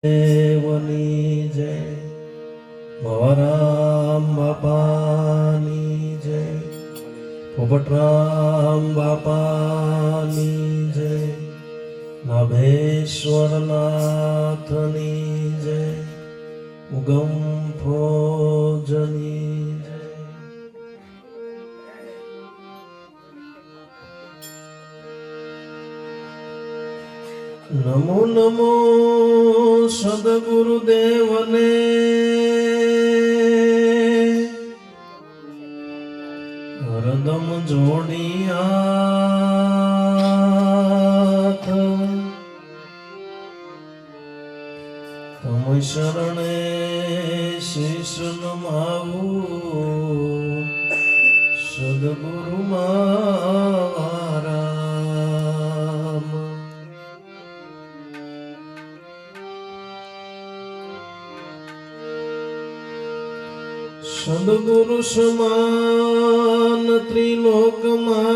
દેવની જય, મોરામ બાપાની જય, પોપટરામ બાપાની જય, નાભેશ્વરનાથની જય, ઉગમ ભોજની જય. નમો નમો સદગુરુદેવને, હરદમ જોડી હાથ, તમ શરણે શીશ નમાવું, સદગુરુ મારા. સદગુરુ સમાન ત્રિલોકમાં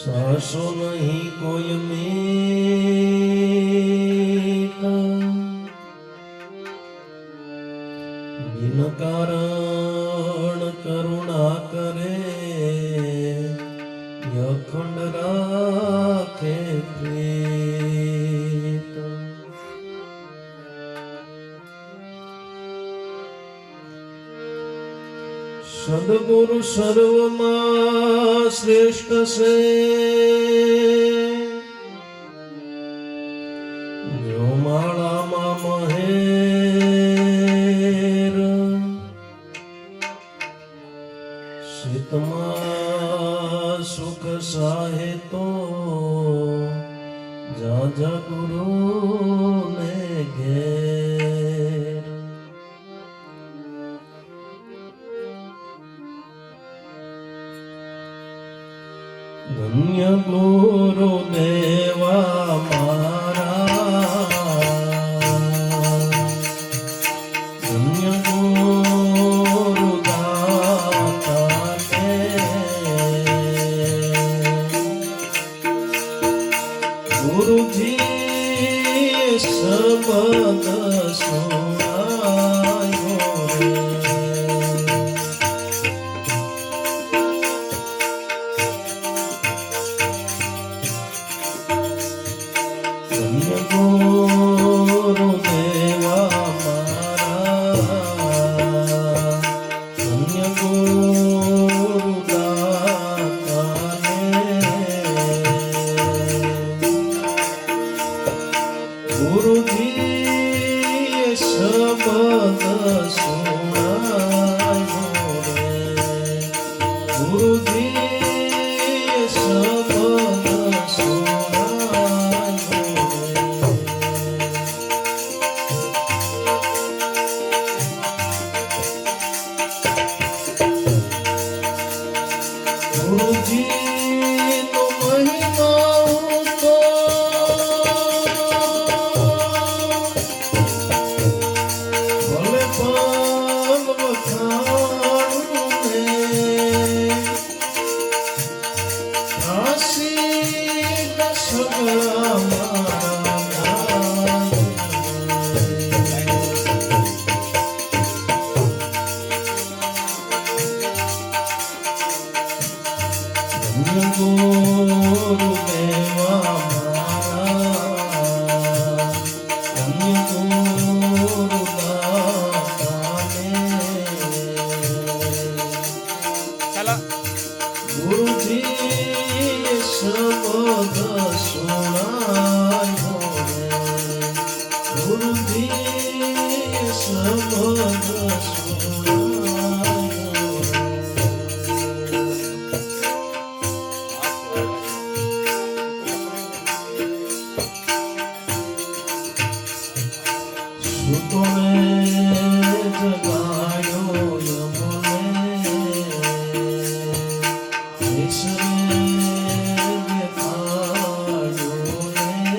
સાસો નહીં કોઈ મીત, બિન કારણ કરુણા કરે, અખંડ રાખે પ્રીત. સદગુરુ સર્વમાં શ્રેષ્ઠ છે, જો માળામાં મહેર, શીતમાં સુખ સાહે તો જાજા ગુરુને ઘેર. ધન્ય ગુરુ દેવા મારા, ધન્ય ગુરુ દાતા ને, ગુરુજી શબ્દ સુનાયો રે. ધન્ય ગુરુ દેવા મારા, ધન્ય ગુરુ દાતા ને, ગુરુજી શબ્દ સુનાયો રે, ગુરુજી શબ્દ ગુરુજીનો મહિમા ઊંચો, ભલે પણ વખાણું ને, આશીષ સગળા મારા. ધન્ય ગુરુ દેવા મારા, ધન્ય ગુરુ દાતા ને, ગુરુજી શબ્દ સુનાયો રે, ગુરુજી શબ્દ સુનાયો. સુતોને જગાડ્યો યમને, ઈશ્વરે દેખાડ્યો ને,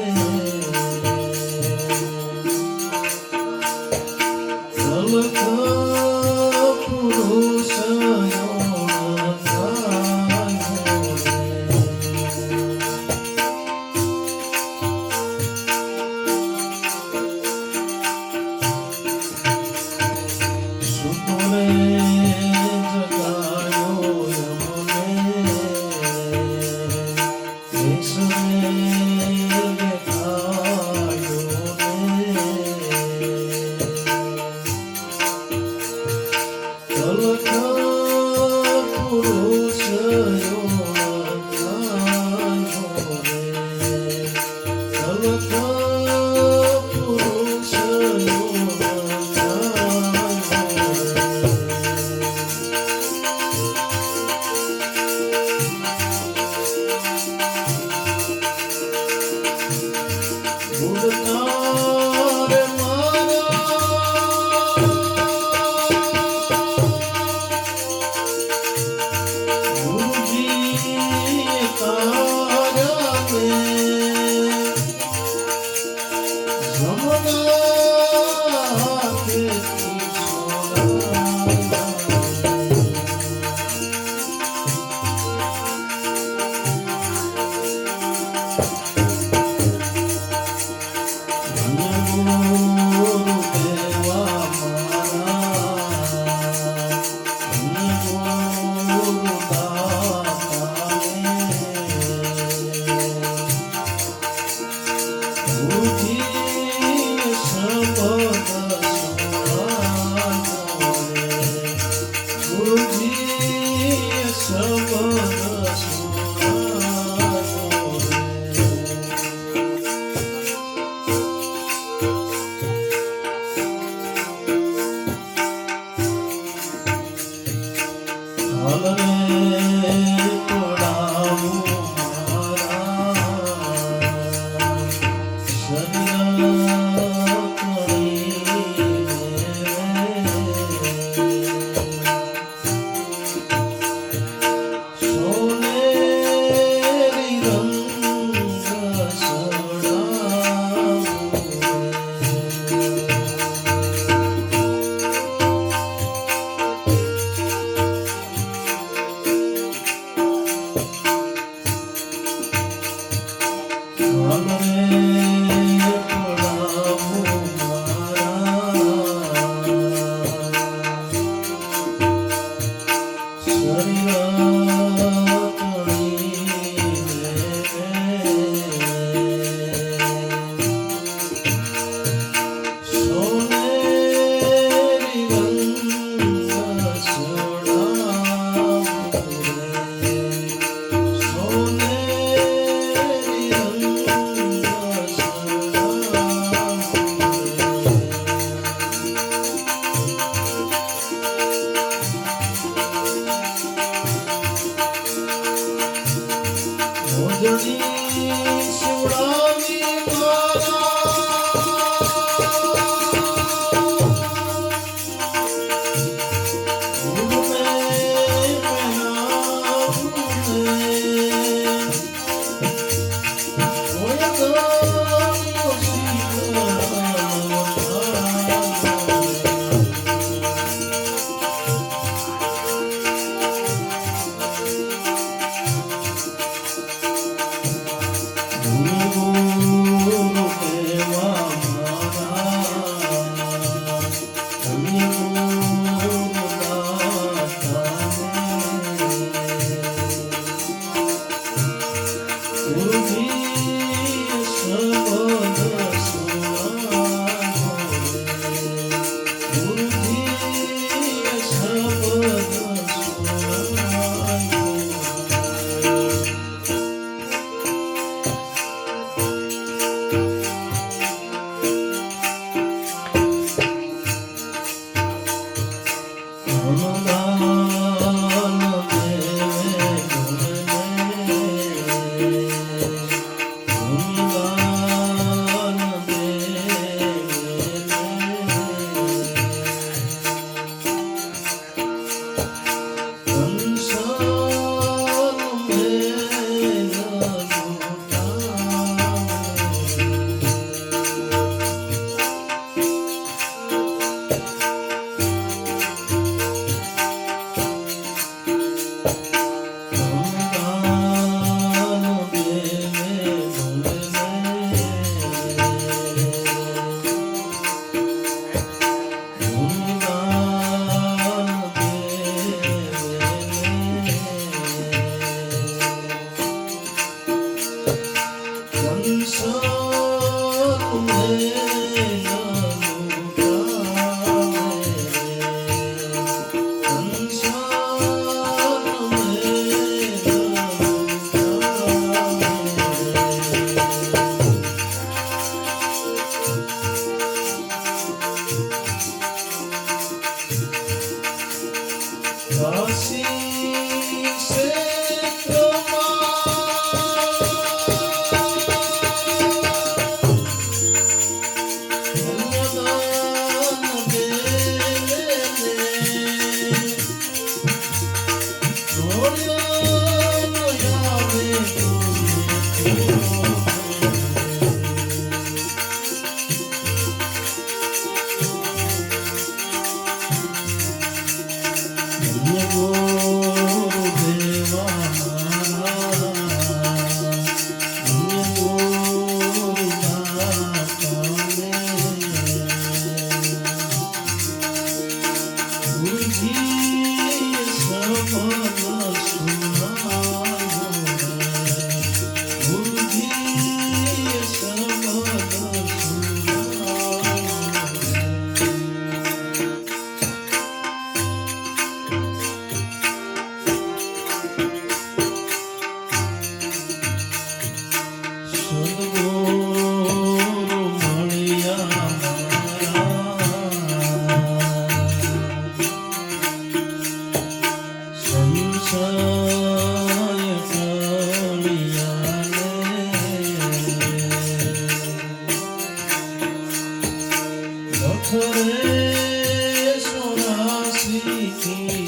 સદગુરુ મળ્યા સંશય ટળ્યા લખરે સોરાશીથી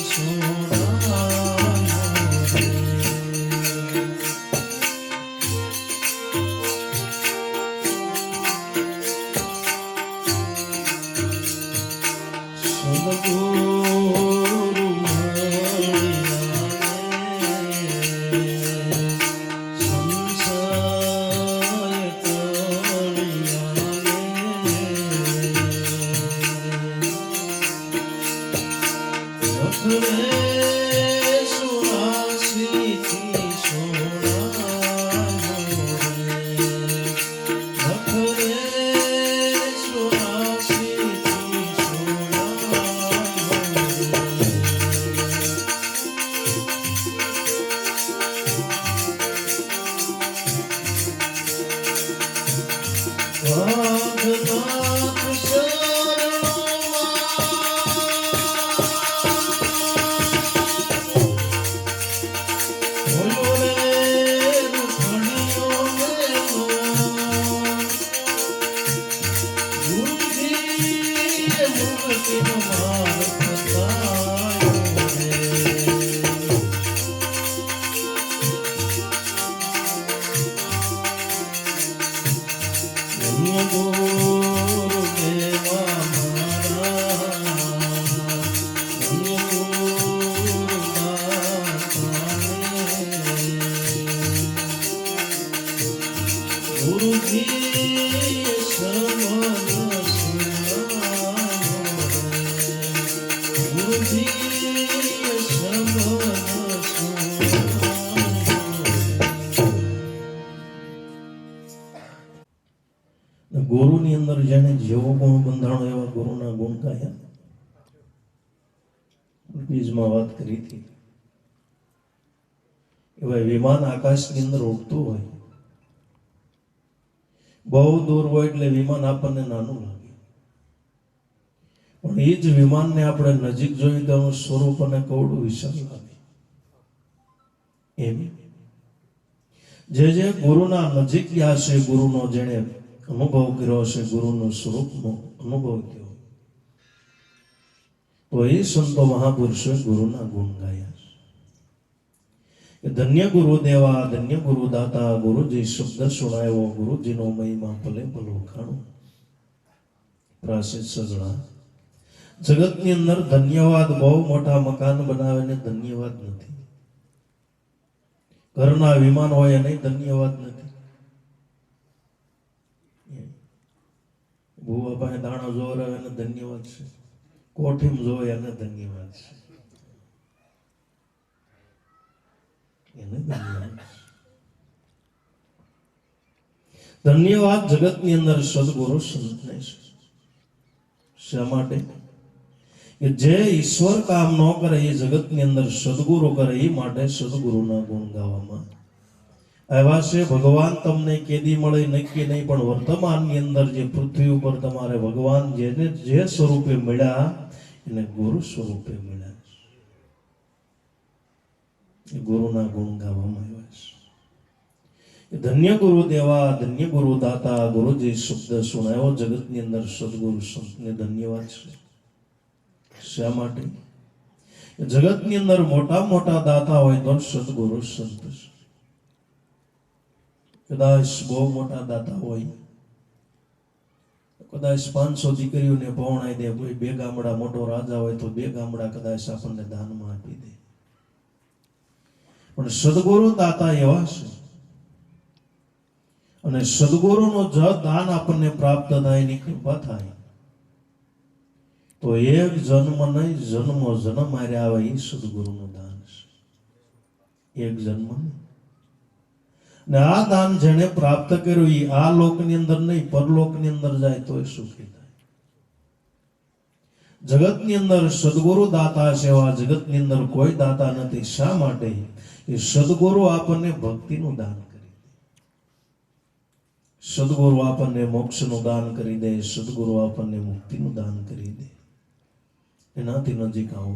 સદગુરુ ગુરુની અંદર જેને જેવો ગુણ બંધાણો એવા ગુરુના ગુણ ગાયા. બીજમાં વાત કરી હતી એવા વિમાન આકાશની અંદર ઉડતું હોય, બહુ દૂર હોય એટલે વિમાન આપણને નાનું લાગે, પણ એ જ વિમાનને આપણે નજીક જોઈ તો એનું સ્વરૂપ અને કવડું વિશાળ લાગે. એમ જે ગુરુના નજીક ગયા છે, ગુરુનો જેણે અનુભવ કર્યો છે, ગુરુનું સ્વરૂપનો અનુભવ કર્યો, તો એ સંતો મહાપુરુષોએ ગુરુના ગુણ ગાયા છે. ધન્ય ગુરુદેવા, ધન્ય ગુરુદાતા, ગુરુજી શબ્દ સુણાયો, ગુરુજીનો મહિમા ભલે ભલો ખાણો. પ્રાસિત સજણા, જગતની અંદર ધન્યવાદ બહુ મોટા મકાન બનાવે ને ધન્યવાદ નથી. ઘરના વિમાન હોય અને ધન્યવાદ નથી. ભૂવા પાસે દાણો જોવરાવે એને ધન્યવાદ છે, કોઠીમ જોવે એને ધન્યવાદ છે, એને ધન્યવાદ છે. ધન્યવાદ જગતની અંદર સદગુરુ સંતને છે. શા માટે? કે જે ઈશ્વર કામ ન કરે એ જગતની અંદર સદગુરુ કરે, એ માટે સદગુરુના ગુણ ગાવામાં એવા છે. ભગવાન તમને કેદી મળે નક્કી નહીં, પણ વર્તમાનની અંદર જે પૃથ્વી ઉપર તમારે ભગવાન જેને જે સ્વરૂપે મળ્યા એને ગુરુ સ્વરૂપે મળ્યા છે. ગુરુના ગુણ ગાવામાં આવ્યા છે. ધન્ય ગુરુ દેવા, ધન્ય ગુરુ દાતા, ગુરુજી શબ્દ સુણાયો, જગતની અંદર સદગુરુ સંતને ધન્યવાદ છે. શા માટે? જગતની અંદર મોટા મોટા દાતા હોય તો સદગુરુ સંત છે. કદાચ બહુ મોટા દાતા હોય, કદાચ 500 દીકરીઓને પહોણાઈ દે, કોઈ 2 ગામડા મોટો રાજા હોય તો 2 ગામડા કદાચ આપણને દાનમાં આપી દે, પણ સદગુરુ દાતા એવા છે. અને સદગુરુનો જ દાન આપણને પ્રાપ્ત થાય, એની કૃપા થાય તો એક જન્મ નહીં, જન્મો જન્મ માર્યા આવે એ સદગુરુનું દાન છે. એક જન્મ નહીં. ને આ દાન જેને પ્રાપ્ત કર્યું એ આ લોકની અંદર નહીં, પરલોકની અંદર જાય તો એ સુખી થાય. જગતની અંદર સદગુરુ દાતા છે, એવા જગતની અંદર કોઈ દાતા નથી. શા માટે? એ સદગુરુ આપણને ભક્તિનું દાન કરી દે. સદગુરુ આપણને મોક્ષનું દાન કરી દે, સદગુરુ આપણને મુક્તિનું દાન કરી દે. એનાથી નજીક આવો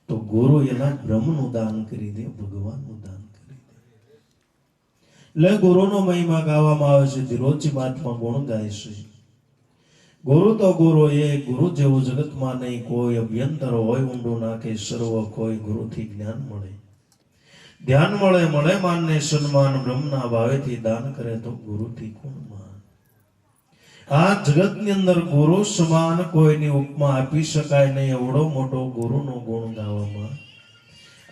તો ગુરુ એના બ્રહ્મનું દાન કરી દે, ભગવાનનું દાન કરી દે. એટલે ગુરુનો મહિમા ગાવામાં આવે છે. ધીરોજી મહાત્મા ગુણ ગાય છે. ગુરુ તો ગુરુ એ, ગુરુ જેવું જગતમાં નહીં કોઈ. અભ્યંતર હોય ઊંડું નાખે સર્વ કોઈ. ગુરુથી જ્ઞાન મળે, ધ્યાન મળે, મળે માનને સન્માન. બ્રહ્મના ભાવેથી દાન કરે તો ગુરુથી કોણ માન. આ જગતની અંદર ગુરુ સમાન કોઈની ઉપમા આપી શકાય નહીં. એવડો મોટો ગુરુનો ગુણ ગાવામાં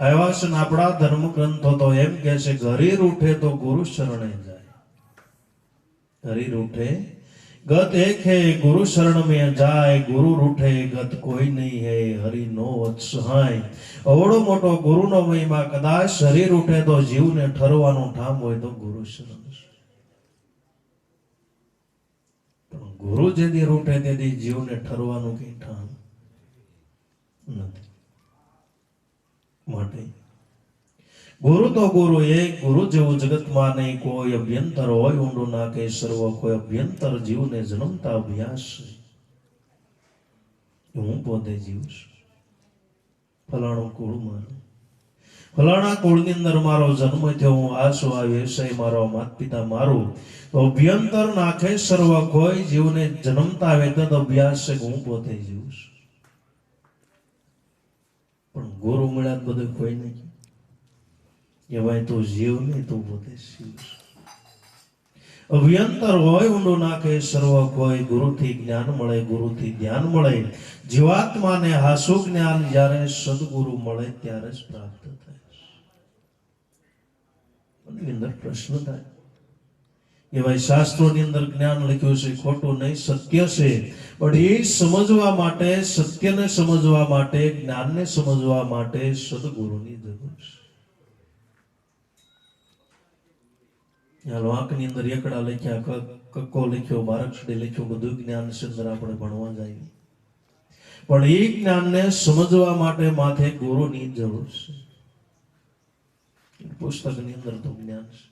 આવ્યા છે. આપણા ધર્મ ગ્રંથો તો એમ કહે છે કે હરી રૂઠે તો ગુરુ શરણે જાય. હરી રૂઠે ગત એક હે, ગુરુ શરણ में જાય. ગુરુ રૂઠે ગત કોઈ નહીં હે, હરિ નો વત્સહાય. અવડો મોટો ગુરુનો મહિમા. કદાચ હરી રૂઠે તો જીવને ઠરવાનું ઠામ હોય તો ગુરુ શરણ. પણ ગુરુ જેથી રૂઠે તેથી જીવને ઠરવાનું કઈ ઠામ નથી. માટે ગુરુ તો ગુરુ એક, ગુરુ જેવું જગતમાં નહીં કોઈ. અભ્યંતર હોય ઊંડું નાખે સર્વ કોઈ. અભ્યંતર જીવને જન્મતા અભ્યાસ છે. હું પોતે જીવ છું. ફલાણું કુળ મારું, ફલાણા કુળની અંદર મારો જન્મ થયો. હું આ છું, આ વ્યવસાય મારો, માતા પિતા મારું. તો અભ્યંતર નાખે સર્વ કોઈ. જીવને જન્મતા વેતન અભ્યાસ છે. હું પોતે જીવ છું. પણ ગુરુ મળ્યા બધું કોઈ નહીં. એવાય તો જીવ નહીં, તો પોતે શિવ. અભ્યંતર હોય ઊંડું નાખે સર્વ કોઈ. ગુરુથી જ્ઞાન મળે, ગુરુથી ધ્યાન મળે. જીવાત્માને હાસુ જ્ઞાન જ્યારે સદગુરુ મળે ત્યારે જ પ્રાપ્ત થાય. એની અંદર પ્રશ્ન થાય એવાય શાસ્ત્રોની અંદર જ્ઞાન લખ્યું છે, ખોટું નહીં, સત્ય છે. પણ એ સમજવા માટે, સત્યને સમજવા માટે, જ્ઞાનને સમજવા માટે સદગુરુની જરૂર છે. વાંકની અંદર એકડા લખ્યા, કક્કો લખ્યો, બારક્ષડી લખ્યો, બધું જ્ઞાન છે અંદર આપણે ભણવા જાય. પણ એ જ્ઞાનને સમજવા માટે માથે ગુરુની જરૂર છે. પુસ્તકની અંદર તો જ્ઞાન છે,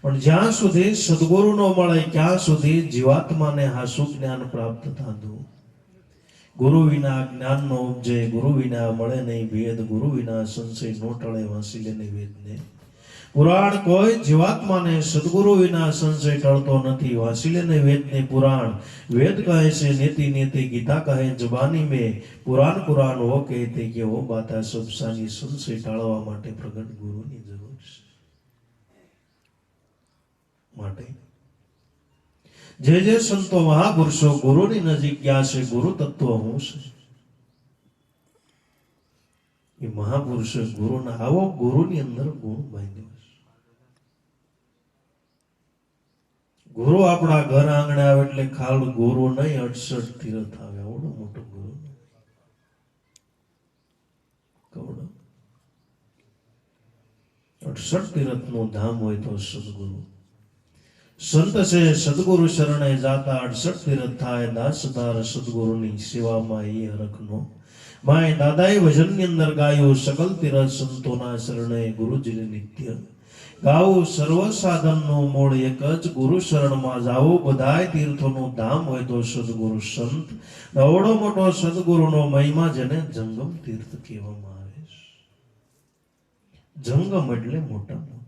પણ જ્યાં સુધી સદગુરુ નો મળે ત્યાં સુધી જીવાત્માને હાસુ જ્ઞાન પ્રાપ્ત થતું. ગુરુ વિના જ્ઞાન નો ઉપજે, ગુરુ વિના મળે નહીં ભેદ. ગુરુ વિના સંશય નો ટળે, વાંસી લે નહીં વેદને પુરાણ. કોઈ જીવાત્માને સદગુરુ વિના સંશય ટળતો નથી. વાંસી લે નહીં વેદને પુરાણ. વેદ કહે છે નેતિ નેતિ, ગીતા કહે જબાની में. પુરાણ પુરાણ હો કહેતે કે વો બાતા સબ સાની. સંશય ટાળવા માટે પ્રગટ ગુરુની જરૂર છે. માટે જે જે સંતો મહાપુરુષો ગુરુની નજીક ગયા છે, ગુરુ તત્વ હું છે, એ મહાપુરુષો ગુરુના આવો ગુરુની અંદર ગુણ બાંધ્યો છે. ગુરુ આપણા ઘર આંગણે આવે એટલે ખાલ ગુરુ નહીં, 68 તીર્થ આવે. આવડો મોટો ગુરુ કવડો 68 તીર્થ નું ધામ હોય તો સદગુરુ. સંત છે સદગુરુ શરણે જાતા 68 તીર્થ થાય. દાસદાર સદગુરુની સેવામાં એ હરખનો માય. દાદાએ ભજનની અંદર ગાયું, સકલ તીર્થ સંતોના શરણે ગુરુજીને નિત્ય ગાવું. સર્વ સાધનનું મૂળ એક જ, ગુરુ શરણમાં જાવું. બધાય તીર્થોનું ધામ હોય તો સદગુરુ સંત. અવડો મોટો સદગુરુનો મહિમા જેને જંગમ તીર્થ કહેવામાં આવે છે. જંગમ એટલે મોટા મોટું.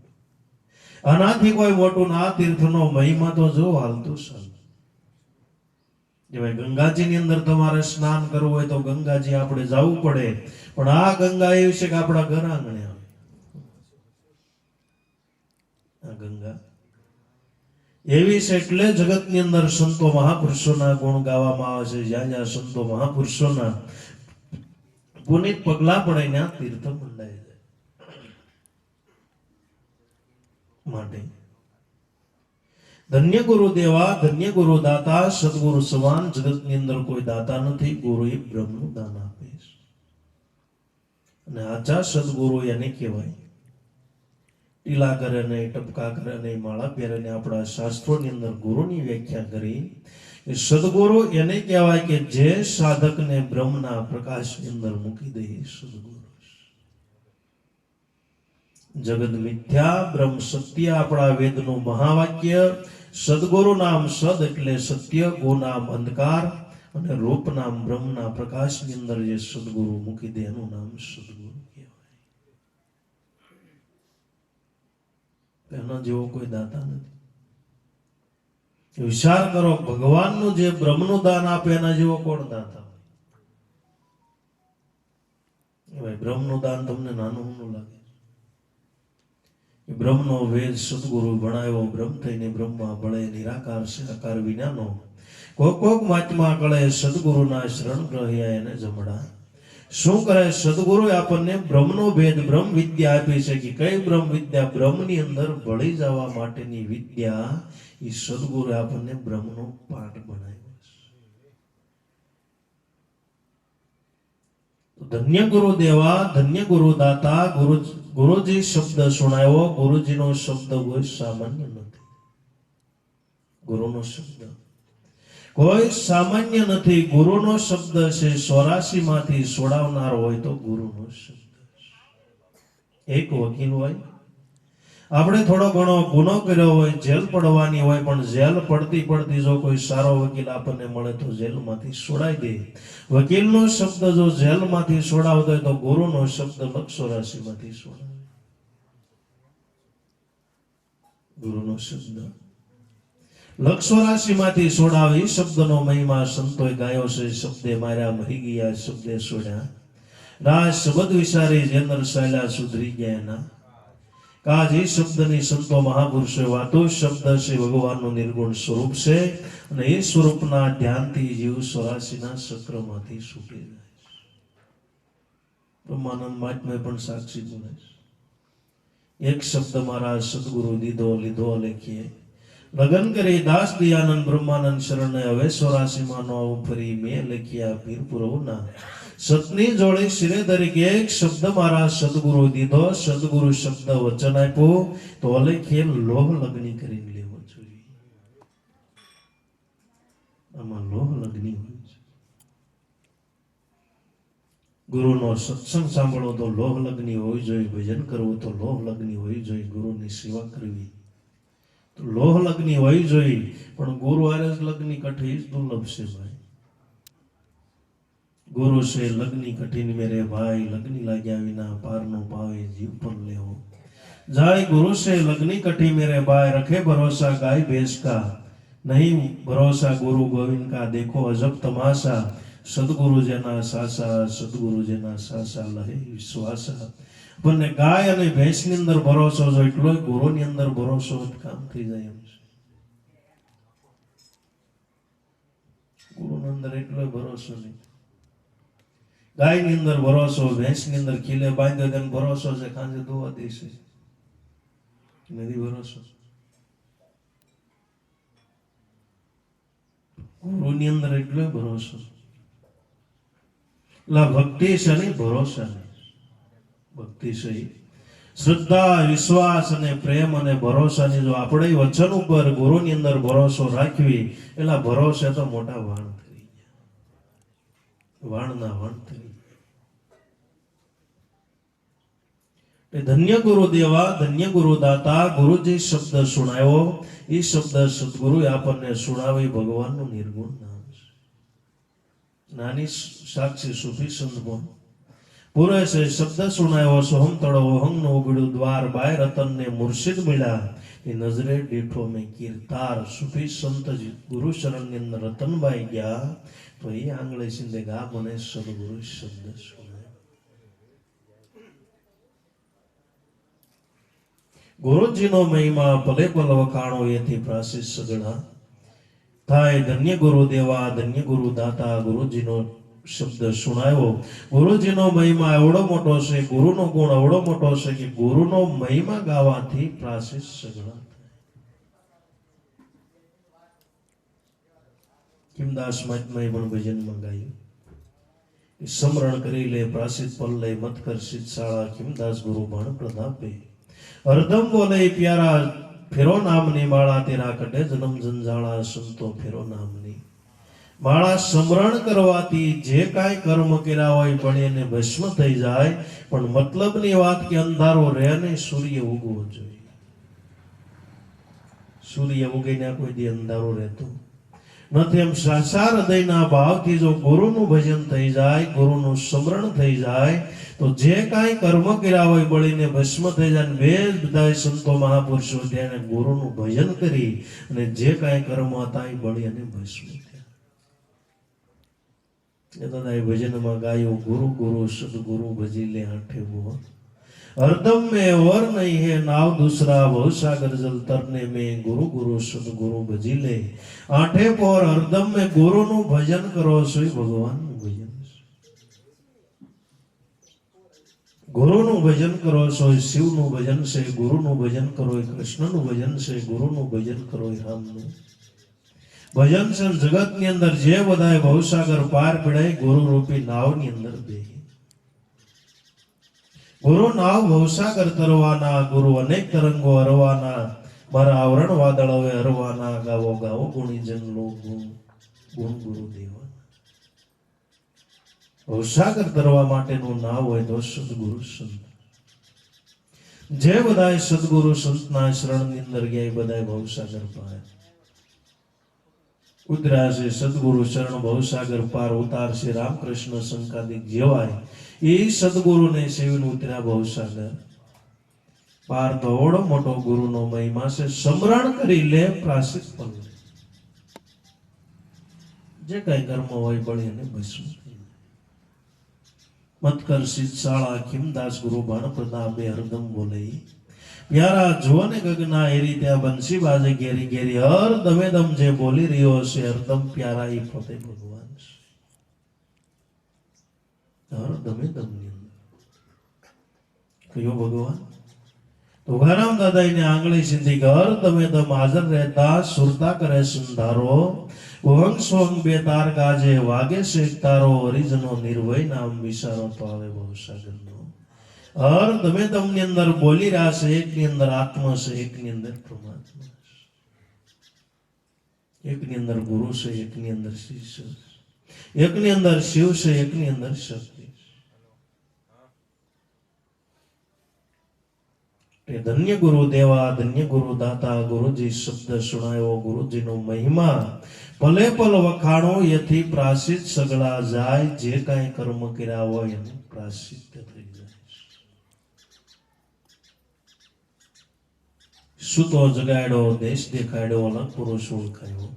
આનાથી કોઈ મોટું ના. તીર્થનો મહિમા તો જો હાલતું ચાલ. ગંગાજીની અંદર તમારે સ્નાન કરવું હોય તો ગંગાજી આપણે જવું પડે. પણ આ ગંગા એવી છે કે આપણા ઘર આંગણે આવે. આ ગંગા એવી છે એટલે જગતની અંદર સંતો મહાપુરુષોના ગુણ ગાવામાં આવે છે. જ્યાં જ્યાં સંતો મહાપુરુષોના પુનિત પગલા પડે ત્યાં તીર્થ મંડાય જાય. માટે ધન્ય ગુરુ દેવા, ધન્ય ગુરુ દાતા. સદગુરુ સમાન જગતની અંદર કોઈ દાતા નથી. ગુરુ એ બ્રહ્મનું દાન આપે છે. અને આચા સદગુરુ એને કહેવાય. ટીલા કરે નહીં, ટપકા કરે નહીં, માળા પહેરે નહીં. આપણા શાસ્ત્રોની અંદર ગુરુની વ્યાખ્યા કરી. સદગુરુ એને કહેવાય કે જે સાધકને બ્રહ્મના પ્રકાશની અંદર મૂકી દે સદગુરુ. જગત મિથ્યા બ્રહ્મ સત્ય આપણા વેદનું મહાવાક્ય. સદગુરુ નામ સદ એટલે સત્ય, ગો નામ અંધકાર અને રૂપ નામ બ્રહ્મના પ્રકાશની અંદર જે સદગુરુ મૂકી દે એનું નામ સદગુરુ કહેવાય. એના જેવો કોઈ દાતા નથી. વિચાર કરો, ભગવાનનું જે બ્રહ્મનું દાન આપે એના જેવો કોણ દાતા હોય? ભાઈ બ્રહ્મનું દાન તમને નાનું ઊંડું લાગે. બ્રહ્મનો વેદ સદગુરુ ભણાવ્યો, બ્રહ્મ થઈને બ્રહ્મા બળે નિરાકાર છે આકાર વિનાનો. કોક મહાત્મા કળે સદગુરુના શરણ ગ્રહ્યા એને જમડા. શું કરે સદગુરુએ આપણને બ્રહ્મનો ભેદ બ્રહ્મ વિદ્યા આપી છે. કે કઈ બ્રહ્મ વિદ્યા? બ્રહ્મની અંદર ભળી જવા માટેની વિદ્યા. એ સદગુરુએ આપણને બ્રહ્મનો પાઠ બનાવ્યો છે. ધન્ય ગુરુ દેવા, ધન્ય ગુરુ દાતા. ગુરુજી શબ્દ સુણાવ્યો. ગુરુજીનો શબ્દ કોઈ સામાન્ય નથી. ગુરુનો શબ્દ કોઈ સામાન્ય નથી. ગુરુનો શબ્દ છે 84 માંથી છોડાવનાર હોય તો ગુરુનો શબ્દ. એક વકીલ હોય, આપણે થોડો ઘણો ગુનો કર્યો હોય, જેલ પડવાની હોય, પણ જેલ પડતી જો કોઈ સારો વકીલ આપણને મળે તો જેલમાંથી છોડાઈ દે. વકીલનો શબ્દ જો જેલમાંથી છોડાવતો હોય તો ગુરુનો શબ્દ 84 માંથી છોડાવે. ગુરુનો શબ્દ 84 માંથી છોડાવે. એ શબ્દનો મહિમા સંતોએ ગાયો છે. શબ્દે માર્યા મરી ગયા, શબ્દે છોડ્યા રાજ શબ્દ વિચારી જેનર સાયલા સુધરી ગયા એના કાજ. એ શબ્દની સંતો મહાપુરુષોએ વાતો. શબ્દ છે ભગવાનનું નિર્ગુણ સ્વરૂપ છે અને એ સ્વરૂપના ધ્યાનથી જીવ 84 ના ચક્રમાંથી છૂટી જાય છે. બ્રહ્માનંદ મહાત્માએ પણ સાક્ષી બોલે છે. એક શબ્દ મારા સદગુરુ લીધો લેખીએ લગન કરી દાસ દયાનંદ બ્રહ્માનંદ શરણે. હવે 84 માં નો આવું ફરી મેં લખ્યા પીર પુરવના. સતની જોડે શિરે ધરી એક શબ્દ મારા સદગુરુ દીધો. સદગુરુ શબ્દ વચન આપ્યું તો અલેખે લોહ લગ્ન કરીને લેવો જોઈએ. આમાં લોહ લગ્ન હોય છે. ગુરુનો સત્સંગ સાંભળવો તો લોહ લગ્ન હોવી જોઈએ. ભજન કરવું તો લોહ લગ્ન હોવી જોઈએ. ગુરુની સેવા કરવી તો લોહ લગ્ન હોવી જોઈએ. પણ ગુરુ આરે લગ્ન કઠી દુર્લભ છે ભાઈ. ગુરુ છે લગ્ની કઠિન મેરે ભાઈ. લગ્ની લાગ્યા વિના પારનો પાવે જીવ પણ લેવો જાય. ગુરુ છે લગ્ની કઠી મેરે ભાઈ. રખે ભરોસા ગાય ભેંસ કા, નહીં ભરોસા ગુરુ ગોવિંદ કા. દેખો અજબ તમાશા, સદગુરુ જેના સાસા. સદગુરુ જેના સાસા લહે વિશ્વાસા. આપણને ગાય અને ભેંસની અંદર ભરોસો જો એટલો ગુરુની અંદર ભરોસો કામ થઈ જાય એમ છે. ગુરુની અંદર એટલો ભરોસો નહીં. ગાયની અંદર ભરોસો, ભેંસની અંદર ખીલે બાંધ્યો તેનો ભરોસો છે ખાંજે દોવા દેશે. નથી ભરોસો. ગુરુની અંદર એટલો ભરોસો. ભક્તિ છે નહીં, ભરોસા નહીં. ભક્તિ છે શ્રદ્ધા, વિશ્વાસ અને પ્રેમ અને ભરોસાની જો આપણે વચન ઉપર ગુરુની અંદર ભરોસો રાખવી, એલા ભરોસે તો મોટા વાણ થઈ ગયા. વાણના વાણ થઈ ગયા. ધન્ય ગુરુ દેવા, ધન્ય ગુરુ દાતા. ગુરુજી શબ્દ સુણાવ્યો. એ શબ્દ સદગુરુ આપણને સુણાવી ભગવાનનું નિર્ગુણ નામ છે. નાની સાક્ષી સુફી સંતમાં પૂરે છે શબ્દ સુણાવ્યો. સોહમ તળો ઓહંગ નો ઉગડ્યું દ્વાર. બાય રતન ને મુર્શિદ મળ્યા. એ નજરે દીઠો મેં કીર્તાર. સુફી સંત ગુરુ શરણ ની અંદર રતનબાઈ ગયા તો એ આંગળે સિંધે ગા મને સદગુરુ શબ્દ સુણાવ્યો. ગુરુજીનો મહિમા પલે પલ વખાણો. એથી પ્રાસિત સગડા થાય. ધન્ય ગુરુ દેવા, ધન્ય ગુરુ દાતા. ગુરુજીનો શબ્દ સુણાવ્યો. ગુરુજીનો મહિમા એવડો મોટો છે, ગુરુનો ગુણ એવડો મોટો છે કે ગુરુનો મહિમા ગાવાથી પ્રાસિત સગડા થાય. કિમદાસ મહાત્માએ પણ ભજનમાં ગાયું. સમરણ કરી લે પ્રાસિત પલ લે મત કર સિદ્ધ શાળા. કિમદાસ ગુરુ બાણ પ્રતાપે અર્ધમ બોલે પ્યારા. ફેરો નામની માળા તેરા કટે જન્મ જંજાળા. સંતો ફેરો નામની માળા સ્મરણ કરવાથી જે કાંઈ કર્મ કર્યા હોય પણ એને ભસ્મ થઈ જાય. પણ મતલબની વાત કે અંધારો રહે નહીં, સૂર્ય ઉગવો જોઈએ. સૂર્ય ઉગીને કોઈ દી અંધારો રહેતો નથી. એમ સાચા હૃદયના ભાવથી જો ગુરુનું ભજન થઈ જાય, ગુરુનું સ્મરણ થઈ જાય, તો જે કાંઈ કર્મ કર્યા હોય બળીને ભસ્મ થઈ જાય. વેદ બધા સંતો મહાપુરુષો તેને ગુરુનું ભજન કરી અને જે કાંઈ કર્મ હતા એ બળી અને ભસ્મ થયા. એ દાદા એ ભજનમાં ગાયું, ગુરુ ગુરુ સદગુરુ ભજી લે આઠે મોહ, हरदम में और नहीं है नाव दूसरा, भवसागर जल तरने में गुरु गुरु सदगुरु भजी ले आठे पोर. हरदम में गुरु નું ભજન કરો, સોય ભગવાન નું ભજન. ગુરુ નું ભજન કરો, સોય શિવ નું ભજન છે. ગુરુ નું ભજન કરો, એ કૃષ્ણ નું ભજન છે. ગુરુ નું ભજન કરો, એ રામ નું ભજન છે. જગત ની અંદર જે બધાય ભવસાગર પાર પડાય, ગુરુ રૂપી નાવ ની અંદર બે. ગુરુ નાવ ભવસાગર તરવાના, ગુરુ અનેક તરંગો હરવાના, મારા આવરણ વાદળ હવે હરવાના. ગાવો ગાવો ગુણીજન લોક ગુણ ગુણ ગુરુ દેવાના. ભવસાગર તરવા માટેનું નાવ હોય તો સદગુરુ સંત. જે બધાય સદગુરુ સંતના શરણની અંદર ગયા એ બધાય ભવસાગર પાર ઉતરાશે. સદગુરુ શરણ ભવસાગર પાર ઉતારશે. રામકૃષ્ણ શંકાદિક જેવાય એ સદગુરુને સેવીને ઉતર્યા ભવસાગર પાર. તો ઓળો મોટો ગુરુનો મહિમા છે. સ્મરણ કરી લે પ્રાસિત પણ જે કઈ કર્મ હોય બળી અને ભસ્મ. મતકર સિદ્ધશાળા ખીમદાસ ગુરુ બાણ પ્રતાપે હરદમ બોલે પ્યારા જોને ગગના એરી ત્યાં બંસી બાજે ઘેરી ઘેરી. હર દમે દમ જે બોલી રહ્યો છે હરદમ પ્યારા એ પોતે ભગવાન છે. હર દમે દમ ની અંદર કયો ભગવાન? તો ઘરામ દાદા એને આંગળી સીધી ઘર દમે દમ હાજર રહેતા સુરતા કરે સુંધારો. વંગ સોંગ બે તાર ગાજે વાગે છે તારો. હરિજનો નિર્ભય નામ વિચારો તો આવે ભવસાગર નો. હર દમે દમ ની અંદર બોલી રહ્યા છે. એક ની અંદર આત્મા છે, એક ની અંદર પરમાત્મા છે. એક ની અંદર ગુરુ છે, એક ની અંદર શિષ્ય છે. એક ની અંદર શિવ છે, એક ની અંદર શક્તિ છે. ધન્ય ગુરુ દેવા, ધન્ય ગુરુ દાતા. ગુરુજી શબ્દ સુણાયો, ગુરુજીનો મહિમા ભલે પલ વખાણો. એથી પ્રાસિત સગળા જાય. જે કાંઈ કર્મ કર્યા હોય એનું પ્રાસિત્ય થઈ જાય. સુતો જગાડ્યો, દેશ દેખાડ્યો, અલગ પુરુષ ઓળખાયો.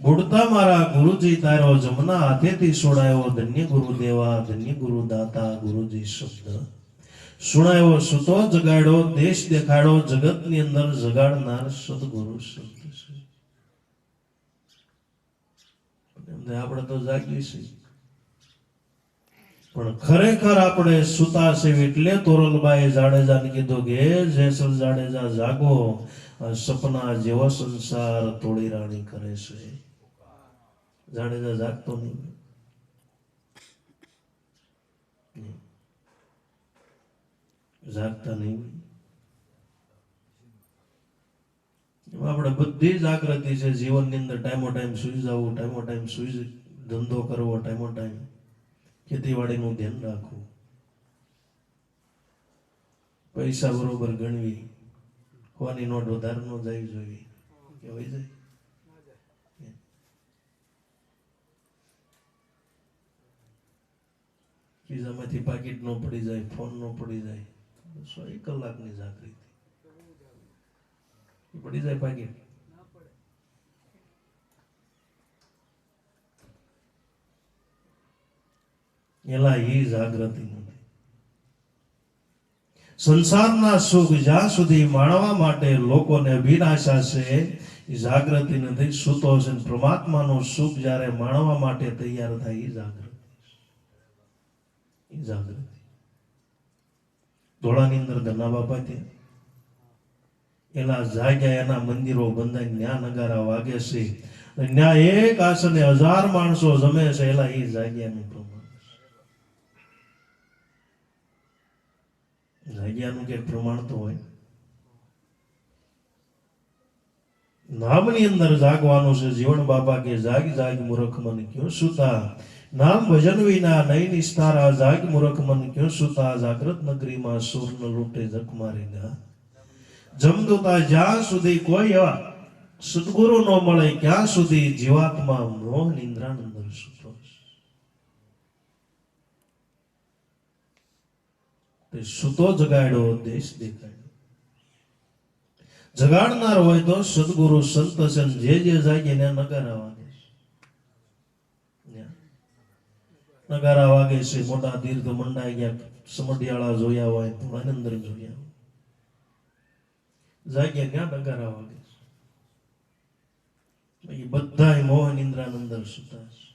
બુડતા મારા ગુરુજી તારો જમના હાથેથી છોડાયો. ધન્ય ગુરુ દેવા, ધન્ય ગુરુ દાતા. ગુરુજી શબ્દ સુણાયો, સુતો જગાડ્યો, દેશ દેખાડ્યો. જગતની અંદર જગાડનાર સદગુરુ શબ્દ છે. આપણે તો જાગીએ છીએ પણ ખરેખર આપણે સુતા છે. એટલે તોરલબાઈ જાડેજાને કીધું કે હે જેસલ જાડેજા જાગો, સપના જેવો સંસાર તોડી રાણી કરે છે. જાડેજા જાગતો નહીં. જાગતા નહીં. આપણે બધી જાગૃતિ છે જીવનની અંદર. ટાઈમો ટાઈમ સુઈ જવું, ટાઈમો ટાઈમ સુઈ ધંધો કરવો, ટાઈમો ટાઈમ ખેતીવાડીનું ધ્યાન રાખવું, પૈસા બરોબર ગણવી, હોવાની નોટ વધારે ન જાય જોઈએ. કહેવાય જાય ખિસ્સામાંથી પાકીટ ન પડી જાય, ફોન ન પડી જાય. 100 કલાકની જાગૃતિ પડી જાય પાકીટ. એલા એ જાગૃતિ નથી. સંસારના સુખ જ્યાં સુધી માણવા માટે લોકોને અભિલાષા છે એ જાગૃતિ નથી. સૂતો છે પરમાત્માનું સુખ જ્યારે માણવા માટે તૈયાર થાય એ જાગૃતિ. એ જાગૃતિ ધોળાની અંદર ધના બાપા ત્યાં એલા જાગ્યા, એના મંદિરો બંધાય, ન્યા નગારા વાગે છે, ન્યા એક આસને 1000 માણસો જમે છે. એલા એ જાગ્યાનું પ્રમાણ, જાગ્યાનું કે પ્રમાણ તો હોય. નામની અંદર જાગવાનું છે. જીવન બાપા કે જાગ જાગ મૂર્ખ મન ક્યો સુતા, નામ ભજન વિના નહીં નિસ્તારા, જાગ મૂર્ખ મન ક્યો સુતા, જાગ્રત નગરીમાં સૂર્ણ લૂંટે જખ મારીને. જમદૂતા જ્યાં સુધી કોઈ એવા સદગુરુ ન મળે ક્યાં સુધી જીવાત્મા મોહ નિંદ્રાની અંદર સૂતો તે સૂતો જગાડ્યો દેશ દેખાડ્યો. જગાડનાર હોય તો સદગુરુ સંત છે. જે જાગે ને નગારા વાગે છે, નગારા વાગે છે. મોટા તીર્થ મંડાઈ ગયા, સમઢિયાળા જોયા હોય, આનંદર જોયા હોય, જાગ્યા ત્યાં નગારા વાગે છે. એ બધા મોહ નિંદ્રા અંદર સુતા છે.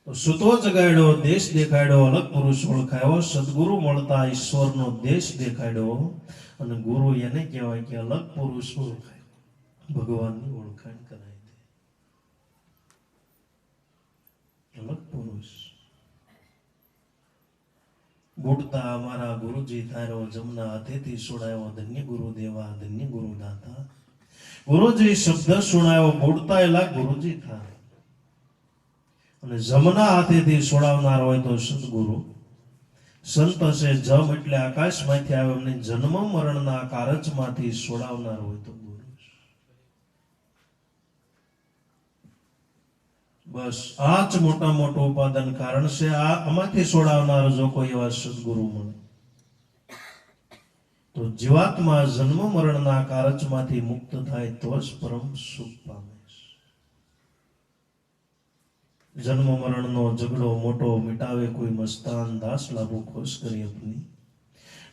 તો સુતો જગાડ્યો દેશ દેખાડ્યો, અલગ પુરુષ ઓળખાયો. સદગુરુ મળતા ઈશ્વરનો દેશ દેખાડ્યો. અને ગુરુ એને કહેવાય કે અલગ પુરુષ ઓળખાય, ભગવાનની ઓળખાણ કરાય દે. અલગ પુરુષ બુડતા અમારા ગુરુજી તારો જમના હાથેથી છોડાયો, ધન્ય ગુરુદેવા ધન્ય ગુરુદાતા. ગુરુજી શબ્દ સુણાયો, બુડતા એલા ગુરુજી થાય. અને જમના હાથેથી છોડાવનાર હોય તો સદગુરુ સંત છે. જમ એટલે આકાશમાંથી આવે, એમને જન્મ મરણના કારજમાંથી છોડાવનાર હોય તો ગુરુ. બસ આ જ મોટા મોટું ઉપાદાન કારણ છે. આમાંથી છોડાવનાર જો કોઈ એવા સદગુરુ મળે તો જીવાત્મા જન્મ મરણના કારજમાંથી મુક્ત થાય તો જ પરમ સુખ પામે. જન્મ મરણનો ઝઘડો મોટો મિટાવે કોઈ મસ્તાન, દાસ લાભો ખોશ કરી અપની.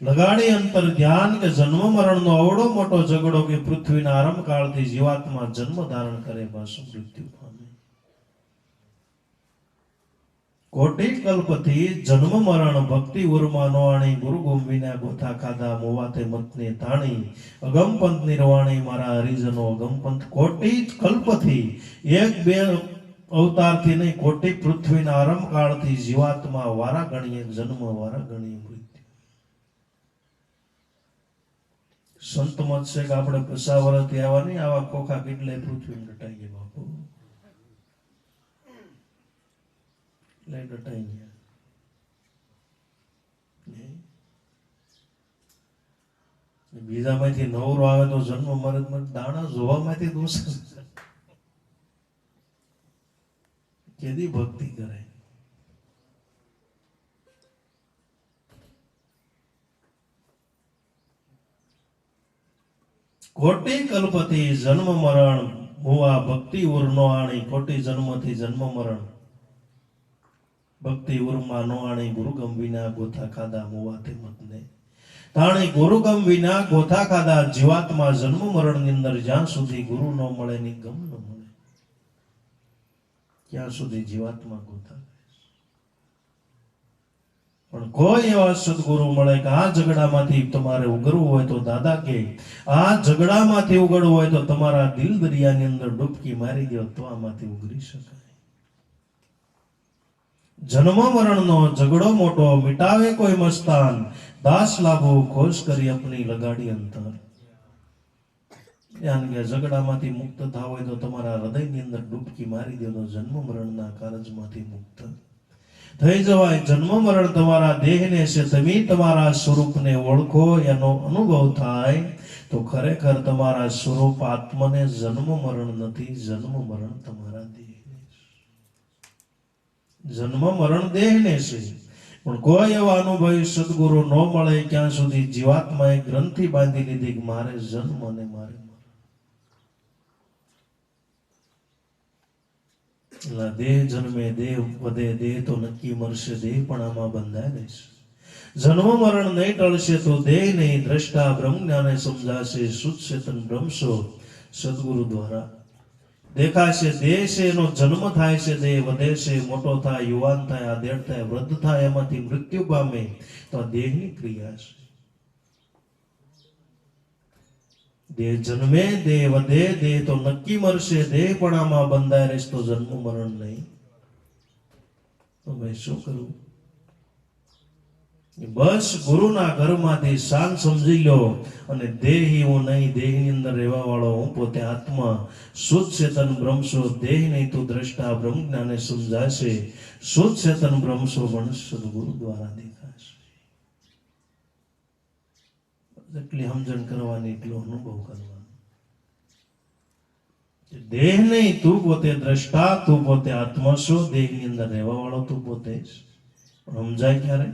લગાડી અંતર ધ્યાન કે જન્મ મરણનો અવડો મોટો ઝઘડો કે પૃથ્વીના આરંભ કાળથી જીવાત્મા જન્મ ધારણ કરે પાછું મૃત્યુ પામે. કોટી કલ્પથી જન્મ મરણ ભક્તિ ઉર્મા નો આણી, ગુરુ ગુમવીના ગોથા ખાધા મોવાતે મતને તાણી. અગમપંથ નિર્વાણી મારા હરિજનો અગમપંથ. કોટી કલ્પથી, એક બે અવતારથી નહીં, કોટી પૃથ્વીના આરંભ કાળથી જીવાત્મા વારા ગણીએ જન્મ, વારા ગણીએ મૃત્યુ. સંત મત છે કે આપણે 50 વર્ષથી આવ્યા નહીં, આવા ખોખા કેટલે પૃથ્વી ડટાઈ ગયા બાપુ, એટલે ડટાઈ ગયા. બીજામાંથી નવરો આવે તો જન્મ મરણમાં દાણા જોવામાંથી દોષ કેદી ભક્તિ કરે. કોટી કલ્પથી જન્મ મરણ મુવા ભક્તિ ઉરનો આણી. કોટી જન્મથી જન્મ મરણ ભક્તિ ઉરમાં નો આણી. ગુરુગમ વિના ગોથા ખાધા મુવાથી મતને તાણી. ગુરુગમ વિના ગોથા ખાધા. જીવાત્મા જન્મ મરણ ની અંદર જ્યાં સુધી ગુરુ ન મળે ની ગમ ન મળે ત્યાં સુધી જીવાત્મા ગોથા. પણ કોઈ એવા સદગુરુ મળે કે આ ઝઘડામાંથી તમારે ઉગરવું હોય તો દાદા કે આ ઝઘડામાંથી ઉગડવું હોય તો તમારા દિલ દરિયાની અંદર ડૂબકી મારી દો તો આમાંથી ઉગરી શકાય. જન્મ મરણનો ઝઘડો મોટો મિટાવે કોઈ મસ્તાન, દાસ લાભો ખોશ કરી અપની લગાડી અંતર. ઝઘડામાંથી મુક્ત થાવ હોય તો તમારા હૃદયની અંદર ડૂબકી મારી દો તો જન્મ મરણના કારજમાંથી મુક્ત થઈ જવાય. જન્મ મરણ તમારા દેહને છે, તમે તમારા સ્વરૂપને ઓળખો, એનો અનુભવ થાય તો ખરેખર તમારા સ્વરૂપ આત્માને જન્મ મરણ નથી, જન્મ મરણ તમારા દેહને. જન્મ મરણ દેહને છે, પણ કોઈ એવા અનુભવી સદગુરુ ન મળે ક્યાં સુધી જીવાત્માએ ગ્રંથિ બાંધી લીધી કે મારે જન્મ અને મારે દેહ જન્મે દેહ વધે, દેહ તો નક્કી મરશે, દેહ પણ આમાં બંધાય રહેશે. જન્મ મરણ નહીં ટળશે તો દેહ નહીં. દ્રષ્ટા બ્રહ્મ જ્ઞાને સમજાશે, શુદ્ધ ચેતન બ્રહ્મશો સદગુરુ દ્વારા દેખાશે. દેહ છે એનો જન્મ થાય છે, દેહ વધે છે, મોટો થાય, યુવાન થાય, આધેડ થાય, વૃદ્ધ થાય, એમાંથી મૃત્યુ પામે તો આ દેહની ક્રિયા છે. દેહ જન્મે દેહ વધે, દેહ તો નક્કી મરશે, દેહ પણ આમાં બંધાય રહેશે તો જન્મ મરણ નહીં. તો ભાઈ શું કરવું? બસ ગુરુના ઘરમાંથી શાન સમજી લો અને દેહી હું નહીં, દેહની અંદર રહેવા વાળો હું પોતે આત્મા, શુદ્ધ ચેતન બ્રહ્મશો, દેહ નહીં તું દ્રષ્ટા, બ્રહ્મ જ્ઞાને સમજાશે, શુદ્ધ ચેતન બ્રહ્મશો ગણેશ સદગુરુ દ્વારા દેખાશે. એટલી સમજણ કરવાની, એટલો અનુભવ કરવાનો. દેહ નહીં, તું પોતે દ્રષ્ટા, તું પોતે આત્મા છો, દેહની અંદર રહેવા વાળો તું પોતે જ. પણ સમજાય ક્યારે?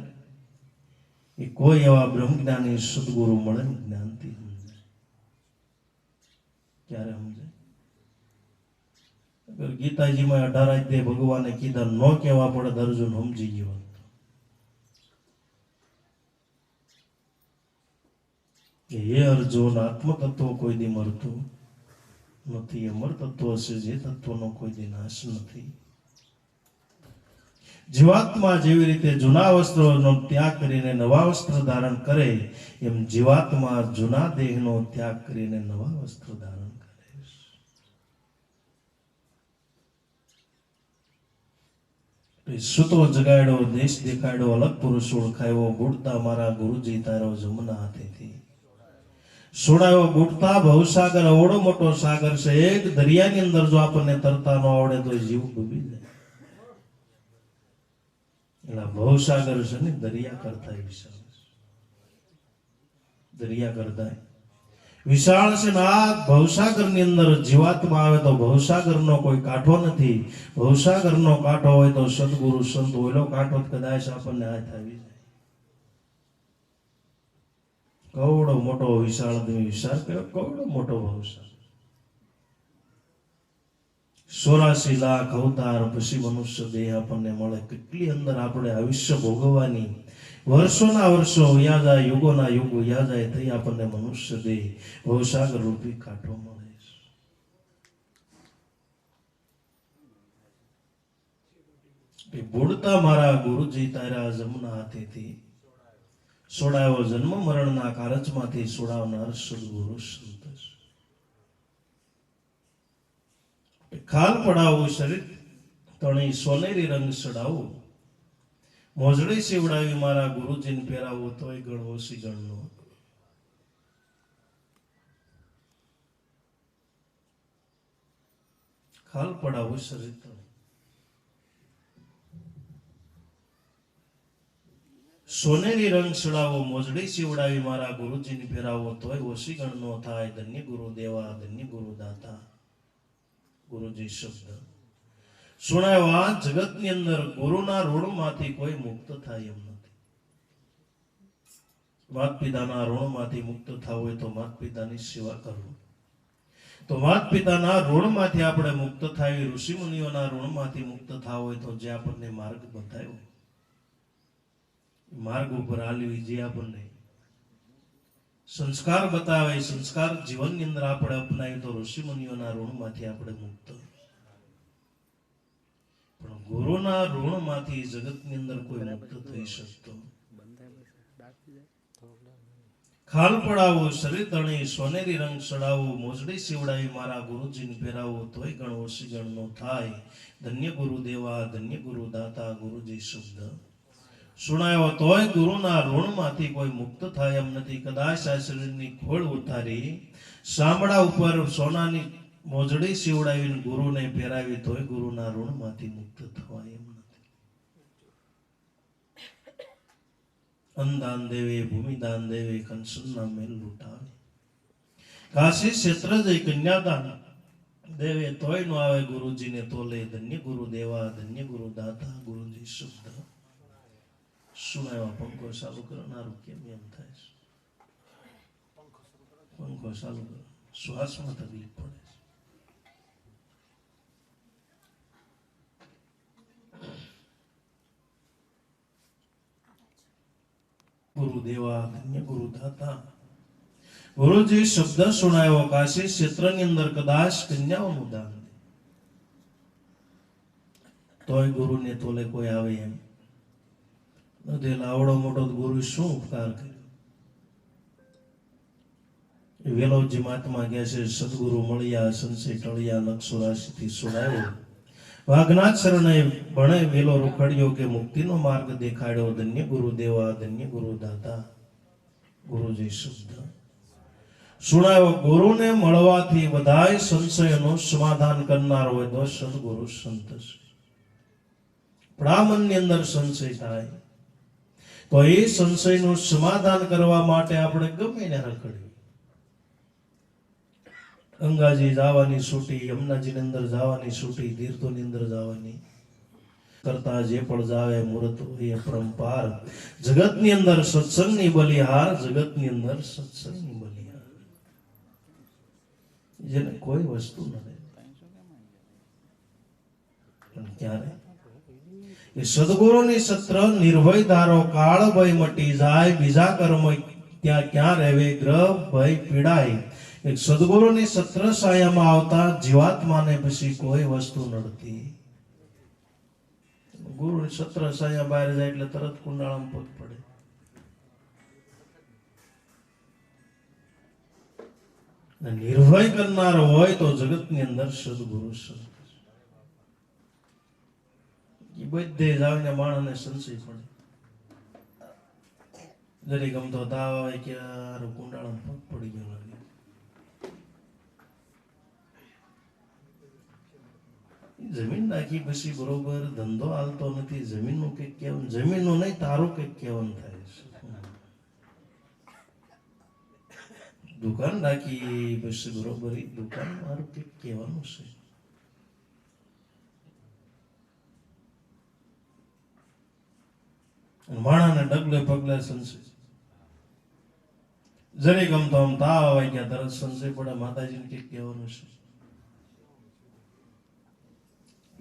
એ કોઈ એવા બ્રહ્મ જ્ઞાની સદગુરુ મળે ને જ્ઞાનથી સમજાય. ક્યારે સમજાય? અગર ગીતાજીમાં 18 અધ્યાય ભગવાને કીધા ન કહેવા પડે તો અર્જુન સમજી ગયો. હે અર્જુન, આત્મ તત્વ કોઈ દી મરતું નથી. અમર તત્વ છે જે તત્વનો કોઈ દી નાશ નથી. જીવાત્મા જેવી રીતે જૂના વસ્ત્રોનો ત્યાગ કરીને નવા વસ્ત્ર ધારણ કરે, એમ જીવાત્મા જૂના દેહનો ત્યાગ કરીને નવા વસ્ત્ર ધારણ કરે. સૂતો જગાડ્યો, દેશ દેખાડ્યો, અલગ પુરુષ ઓળખાયો, ગુડતા મારા ગુરુજી તારો જમના હાથેથી છોડાયો. ગુડતા ભવસાગર અવડો મોટો સાગર છે. એક દરિયાની અંદર જો આપણને તરતા ન આવડે તો જીવ ડૂબી જાય. એટલે ભવસાગર છે ને, દરિયા કરતા વિશાળ, દરિયા કરતા વિશાળ છે ને. આ ભવસાગર ની અંદર જીવાત્મા આવે તો ભવસાગર નો કોઈ કાંઠો નથી. ભવસાગર નો કાંઠો હોય તો સદગુરુ સંત ઓલો કાંઠો કદાચ આપણને હાથ આવી જાય. કવડો મોટો વિશાળ, તમે વિચાર કર્યો, કવડો મોટો ભવસાગર. 84 લાખ અવતાર પછી મનુષ્ય દેહ આપણને મળે. કેટલી અંદર આપણે આયુષ્ય ભોગવવાની, વર્ષોના વર્ષો યા જાય, યુગોના યુગો યા જાય, થઈ આપણને મનુષ્ય દેહ ભવસાગર રૂપી કાંઠો મળે. બુડતા મારા ગુરુજી તારા જમના હાથેથી છોડાયો, જન્મ મરણના કારજમાંથી છોડાવનાર સદગુરુ સંત. ખાલ પડાવું શરીર તણી સોનેરી રંગ ચડાવું, મોજડી સીવડાવી મારા ગુરુજીને પહેરાવું, તોય ગણ ઓછી ગણનો. ખાલ પડાવું શરીર તણી સોનેરી રંગ ચડાવો, મોજડી સીવડાવી મારા ગુરુજીને પહેરાવો, તોય ઓછી ગણનો થાય. ધન્ય ગુરુ દેવા, ધન્ય ગુરુ દાતા. ગુરુજી શબ્દ સુણાયો. આ જગતની અંદર ગુરુના ઋણમાંથી કોઈ મુક્ત થાય એમ નથી. માત પિતાના ઋણમાંથી મુક્ત થવું હોય તો માત પિતાની સેવા કરવું. તો માત પિતાના ઋણમાંથી આપણે મુક્ત થાય, ઋષિ મુનિઓના ઋણમાંથી મુક્ત થવું હોય તો જે આપણને માર્ગ બતાવ્યો, માર્ગ ઉપર હાલવી, જે આપણને સંસ્કાર બતાવે, સંસ્કાર જીવનની અંદર આપણે અપનાવીએ તો ઋષિ મુનિઓના ઋણમાંથી આપણે મુક્ત. પણ ગુરુના ઋણમાંથી જગતની અંદર કોઈ મુક્ત થઈ શકતો. ખાલ પડાવું શરીર તણી સોનેરી રંગ ચડાવું, મોજડી સીવડાવી મારા ગુરુજીને પહેરાવું, તોય ગણ ઓછી ગણ નો થાય. ધન્ય ગુરુ દેવા, ધન્ય ગુરુ દાતા. ગુરુજી શબ્દ સુણાયો. તોય ગુરુના ઋણમાંથી કોઈ મુક્ત થાય એમ નથી. કદાચ આ શરીરની ખોળ ઉતારી સાંભળા ઉપર સોનાની મોજડી સીવડાવીને ગુરુને પહેરાવી, તોય ગુરુના ઋણમાંથી મુક્ત થવાય એમ નથી. અન્નદાન દેવે, ભૂમિદાન દેવે, કંસનના મેલ લૂંટાવે. કાશી ક્ષેત્ર જઈ કન્યાદાન દેવે, તોય નો આવે ગુરુજીને તોલે. ધન્ય ગુરુ દેવા, ધન્ય ગુરુ દાતા. ગુરુજી શબ્દ સુનાયો. પંખો ચાલુ કરનારું કેમ એમ થાય છે? પંખો ચાલુ કરો, શ્વાસમાં તકલીફ પડે છે. ગુરુ દેવા, ધન્ય ગુરુ દાતા. ગુરુજી શબ્દ સુનાયો. કાશી ક્ષેત્રની અંદર કદાચ કન્યાઓનું દાન દે, તોય ગુરુને તોલે કોઈ આવે એમ નથી. આવડો મોટો ગુરુ શું ઉપકાર કર્યો? વેલોજી મહાત્મા કહે છે, સદગુરુ મળ્યા, સંશય ટળ્યા, નક્ષો રાશિથી છોડાયો, વાઘનાથ શરણે ભણે વેલો રૂખડ્યો કે મુક્તિનો માર્ગ દેખાડ્યો. ધન્ય ગુરુદેવા ધન્ય ગુરુદાતા ગુરુજી શબ્દ સુણાયો. ગુરુને મળવાથી બધાય સંશયનું સમાધાન કરનાર હોય તો સદગુરુ સંત છે. બ્રાહ્મણની અંદર સંશય થાય તો એ સંશયનું સમાધાન કરવા માટે આપણે ગમે ને રખડ્યું. ગંગાજી જવાની છૂટી, યમુનાજીની અંદર જવાની છૂટી, તીર્થોની અંદર જવાની કરતા જે પણ જાવે મૂર્ત એ પરંપાર. જગતની અંદર સત્સંગની બલિહાર, જગતની અંદર સત્સંગની બલિહાર, જેને કોઈ વસ્તુ ન રહે. પણ ક્યારે એ સદગુરુની સત્ર નિર્ભય ધારો, કાળ ભય મટી જાય, બીજા કર્મ ત્યાં ક્યાં રહેવે, ગ્રહ ભય પીડાય. એક સદગુરુની સત્ર સાયામાં આવતા જીવાત્માને પછી કોઈ વસ્તુ નડતી. ગુરુની સત્ર સાયા બહાર જાય એટલે તરત કુંડાળામાં પગ પડે. નિર્ભય કરનાર હોય તો જગતની અંદર સદગુરુ સંત. એ બધે જાવને માણસને સંશય પડે. જરી ગમતો તાવ આવે કે કુંડાળામાં પગ પડી ગયો લાગે. જમીન નાખી પછી બરોબર ધંધો હાલતો નથી. જમીનનું કઈક કહેવાનું, જમીનનું નહીં તારું કઈક કહેવાનું થાય છે. દુકાન રાખી પછી બરોબર દુકાન મારું કઈક કહેવાનું છે. માણાને ડગલે પગલે સંશય. જરી ગમતો આમ તાવ આવે ગયા તરત સંશય પડે માતાજીને કઈક કહેવાનું છે.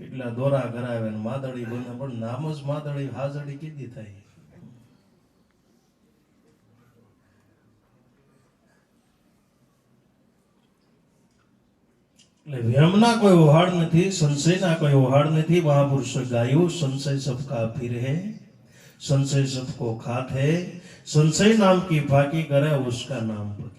એટલા દોરા કરાવે ને માદળી બને, પણ નામ જ માદળી, હાજળી કીધી થાય. એટલે વ્યમના કોઈ ઓહાડ નથી, સંશયના કોઈ ઓહાડ નથી. મહાપુરુષે ગાયું, સંશય સબકા પીર હે, સંશય સબકો ખાત હે, સંશય નામ કી ફાકી કરે ઉસકા નામ પકી.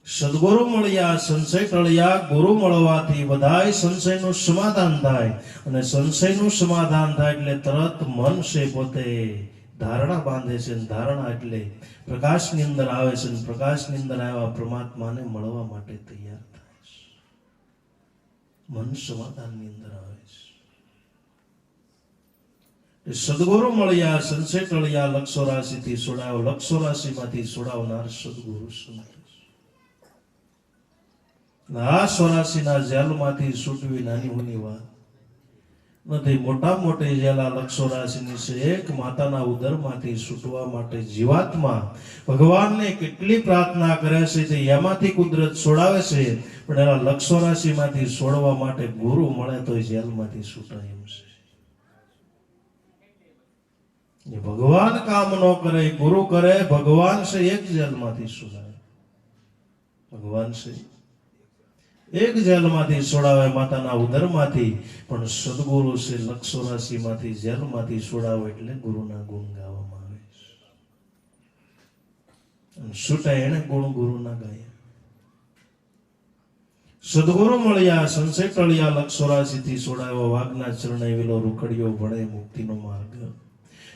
સદગુરુ મળ્યા, સંશય ટળ્યા. ગુરુ મળવાથી બધાય સંશયનું સમાધાન થાય. અને સંશયનું સમાધાન થાય એટલે તરત મન છે પોતે ધારણા બાંધે છે. ધારણા એટલે પ્રકાશની અંદર આવે છે. પ્રકાશની અંદર આવ્યા પરમાત્માને મળવા માટે તૈયાર થાય છે. મન સમાધાનની અંદર આવે છે. સદગુરુ મળ્યા, સંશય ટળ્યા, લક્ષો રાશિથી છોડાયો. લક્ષો રાશિમાંથી છોડાવનાર સદગુરુ સંત. આ 84 જેલમાંથી છૂટવી નાની હોની વાત નથી. મોટા મોટી જેલ આ લક્ષો રાશિની છે. એક માતાના ઉદરમાંથી છૂટવા માટે જીવાત્મા ભગવાનને કેટલી પ્રાર્થના કરે છે તે એમાંથી કુદરત છોડાવે છે. પણ એના લક્ષો રાશિમાંથી છોડવા માટે ગુરુ મળે તો જેલમાંથી છૂટાય એમ છે. ભગવાન કામ ન કરે, ગુરુ કરે. ભગવાન છે એક જેલમાંથી છોડાવે. ભગવાન છે એક જેલમાંથી છોડાવે, માતાના ઉદરમાંથી. પણ સદગુરુ છે લક્ષો રાશિમાંથી જેલમાંથી છોડાવે એટલે ગુરુના ગુણ ગાવામાં આવે છે. છૂટાય એને ગુણ ગુરુના ગાયા. સદગુરુ મળ્યા, સંશય ટળ્યા, લક્ષો રાશિથી છોડાયો. વાઘના ચરણે વેલો રૂખડ્યો, ભણે મુક્તિનો માર્ગ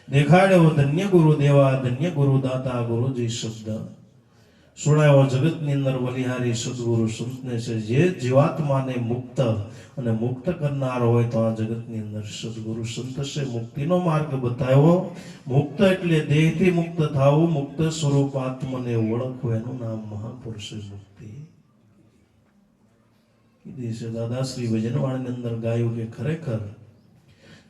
દેખાડ્યો. ધન્ય ગુરુ દેવા ધન્ય ગુરુ દાતા ગુરુજી શબ્દ સુણાયો. જગતની અંદર બલિહારી સદગુરુ સંતને છે. જે જીવાત્માને મુક્ત અને મુક્ત કરનાર હોય તો આ જગતની અંદર સદગુરુ સંત છે. મુક્તિનો માર્ગ બતાવ્યો. મુક્ત એટલે દેહથી મુક્ત થવું, મુક્ત સ્વરૂપ આત્મને ઓળખવું, એનું નામ મહાપુરુષ મુક્તિ. દિવસે દાદાશ્રી ભજનવાણીની અંદર ગાયું કે ખરેખર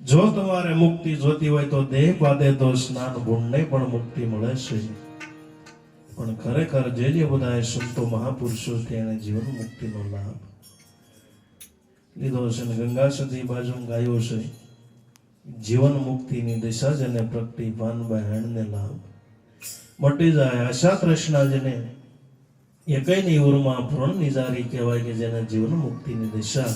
જો તમારે મુક્તિ જોતી હોય તો દેહ બાદે તો સ્નાન ગુણને પણ મુક્તિ મળે છે. પણ ખરેખર જે બધા સંતો મહાપુરુષો તેને જીવન મુક્તિનો લાભ લીધો છે. અને ગંગા સતી બાજુ ગાયો છે જીવન મુક્તિની દિશા જેને પ્રગટી પાનબાઈ હેણને લાભ મટી જાય આશા તૃષ્ણા જેને એકઈની ઉરમાં ભ્રણ નિજારી કહેવાય કે જેને જીવન મુક્તિની દિશા.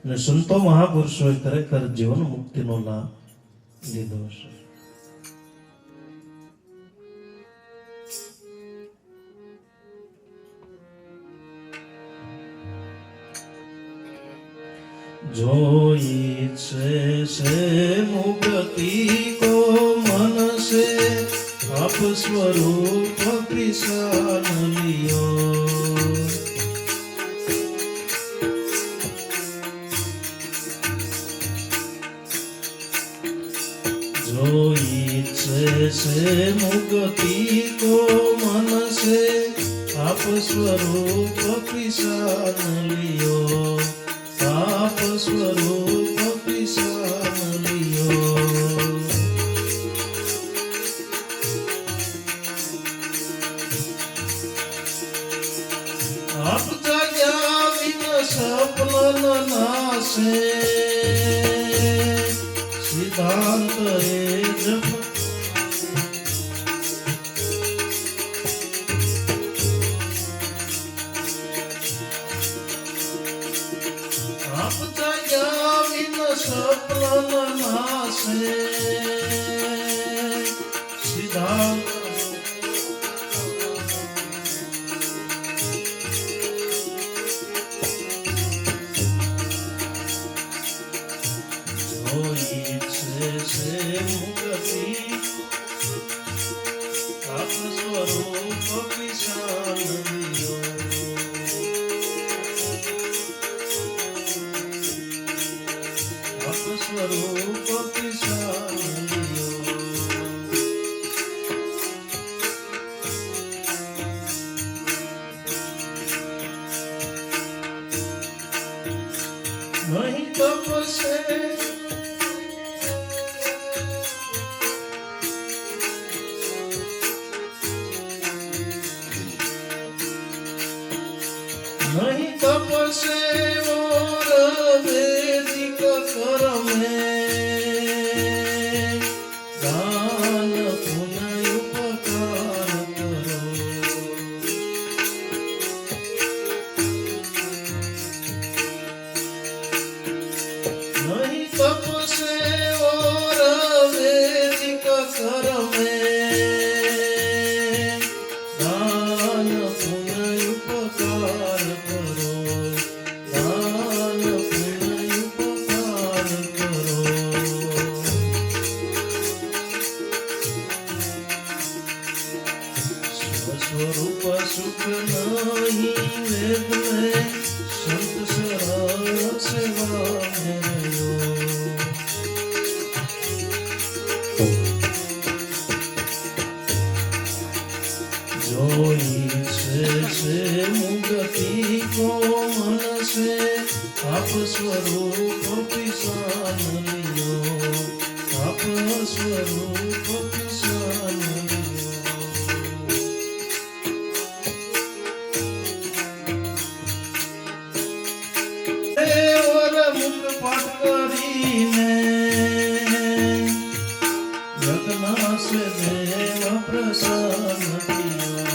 અને સંતો મહાપુરુષોએ ખરેખર જીવન મુક્તિનો લાભ લીધો છે. जो इच्छे से मुक्ति को मन से आप स्वरूप पिसान लियो जो इच्छे से मुक्ति को मन से आप स्वरूप पिसान लियो आप स्वरूप पिसान लियो आप जाग्या बिन सपन नासे सिद्धांत ए जप आप जाग्या बिन सपन नासे सिद्धांत जो इच्छे से मुक्ति आप स्वरूप पिसान लियो आप स्वरूप पिसान लियो नहीं तप से नहीं तप से और वैदिक कर्म दान पुण्य उपकार करो नहीं तप से और वैदिक कर्म दान पुण्य उपकार करो दान पुण्य उपकार करो स्वस्वरूप सुख नहीं वेद में संत सरल सेवा में रहो जो इच्छे से मुक्ति को मन से आप स्वरूप पिसान लियो आप स्वरूप पिसान लियो देवर मुख पाठ करीने यज्ञ से देव प्रसन्न किया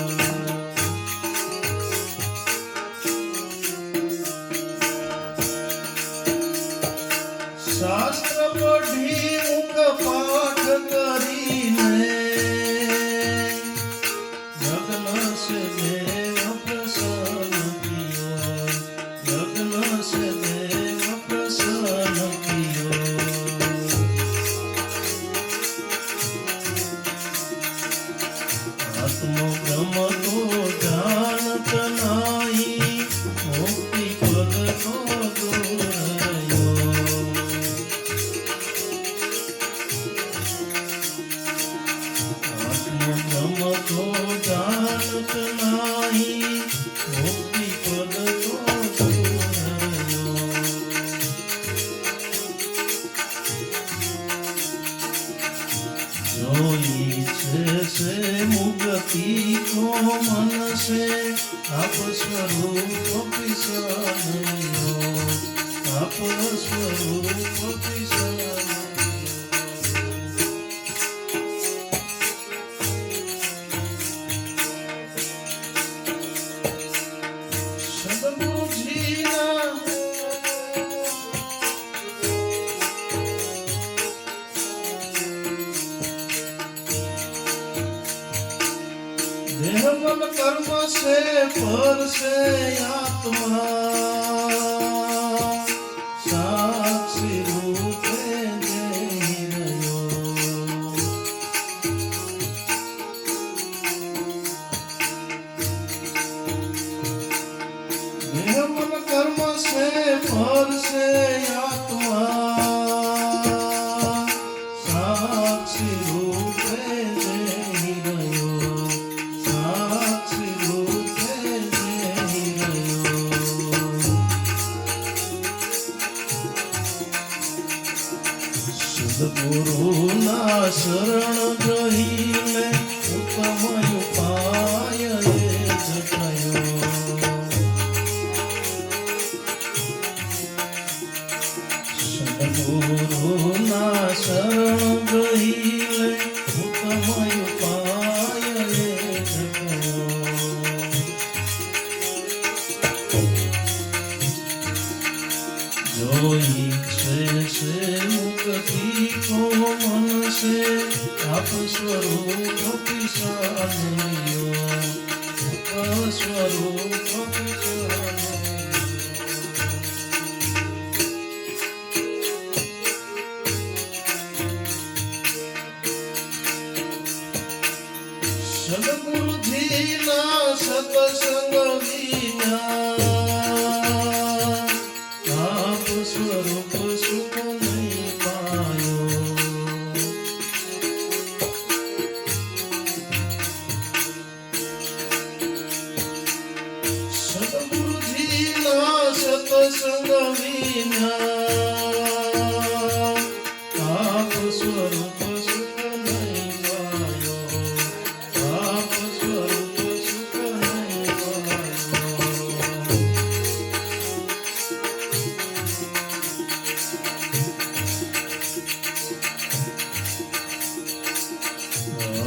शास्त्र पढ़ी मुख पाठ करीने यज्ञ से देव प्रसन्न किया यज्ञ से देव प्रसन्न किया आत्म ब्रह्म को जानत नाही मुक्ति पद को दूर रहो आत्म ब्रह्म को जानत नाही मुक्ति पद को दूर रहो जो इच्छे से मुक्ति को मन से आप स्वरूप पिसान लियो आप स्वरूप पिसान सदगुरु जी ना देह मन कर्म से पर से आत्मा સ્વરૂપ સદગુરુજીના સત્સંગ વિના આપ સ્વરૂપ સુખ નહીં પાયો. સદગુરુજીના સત્સંગ વિના આપ સ્વરૂપ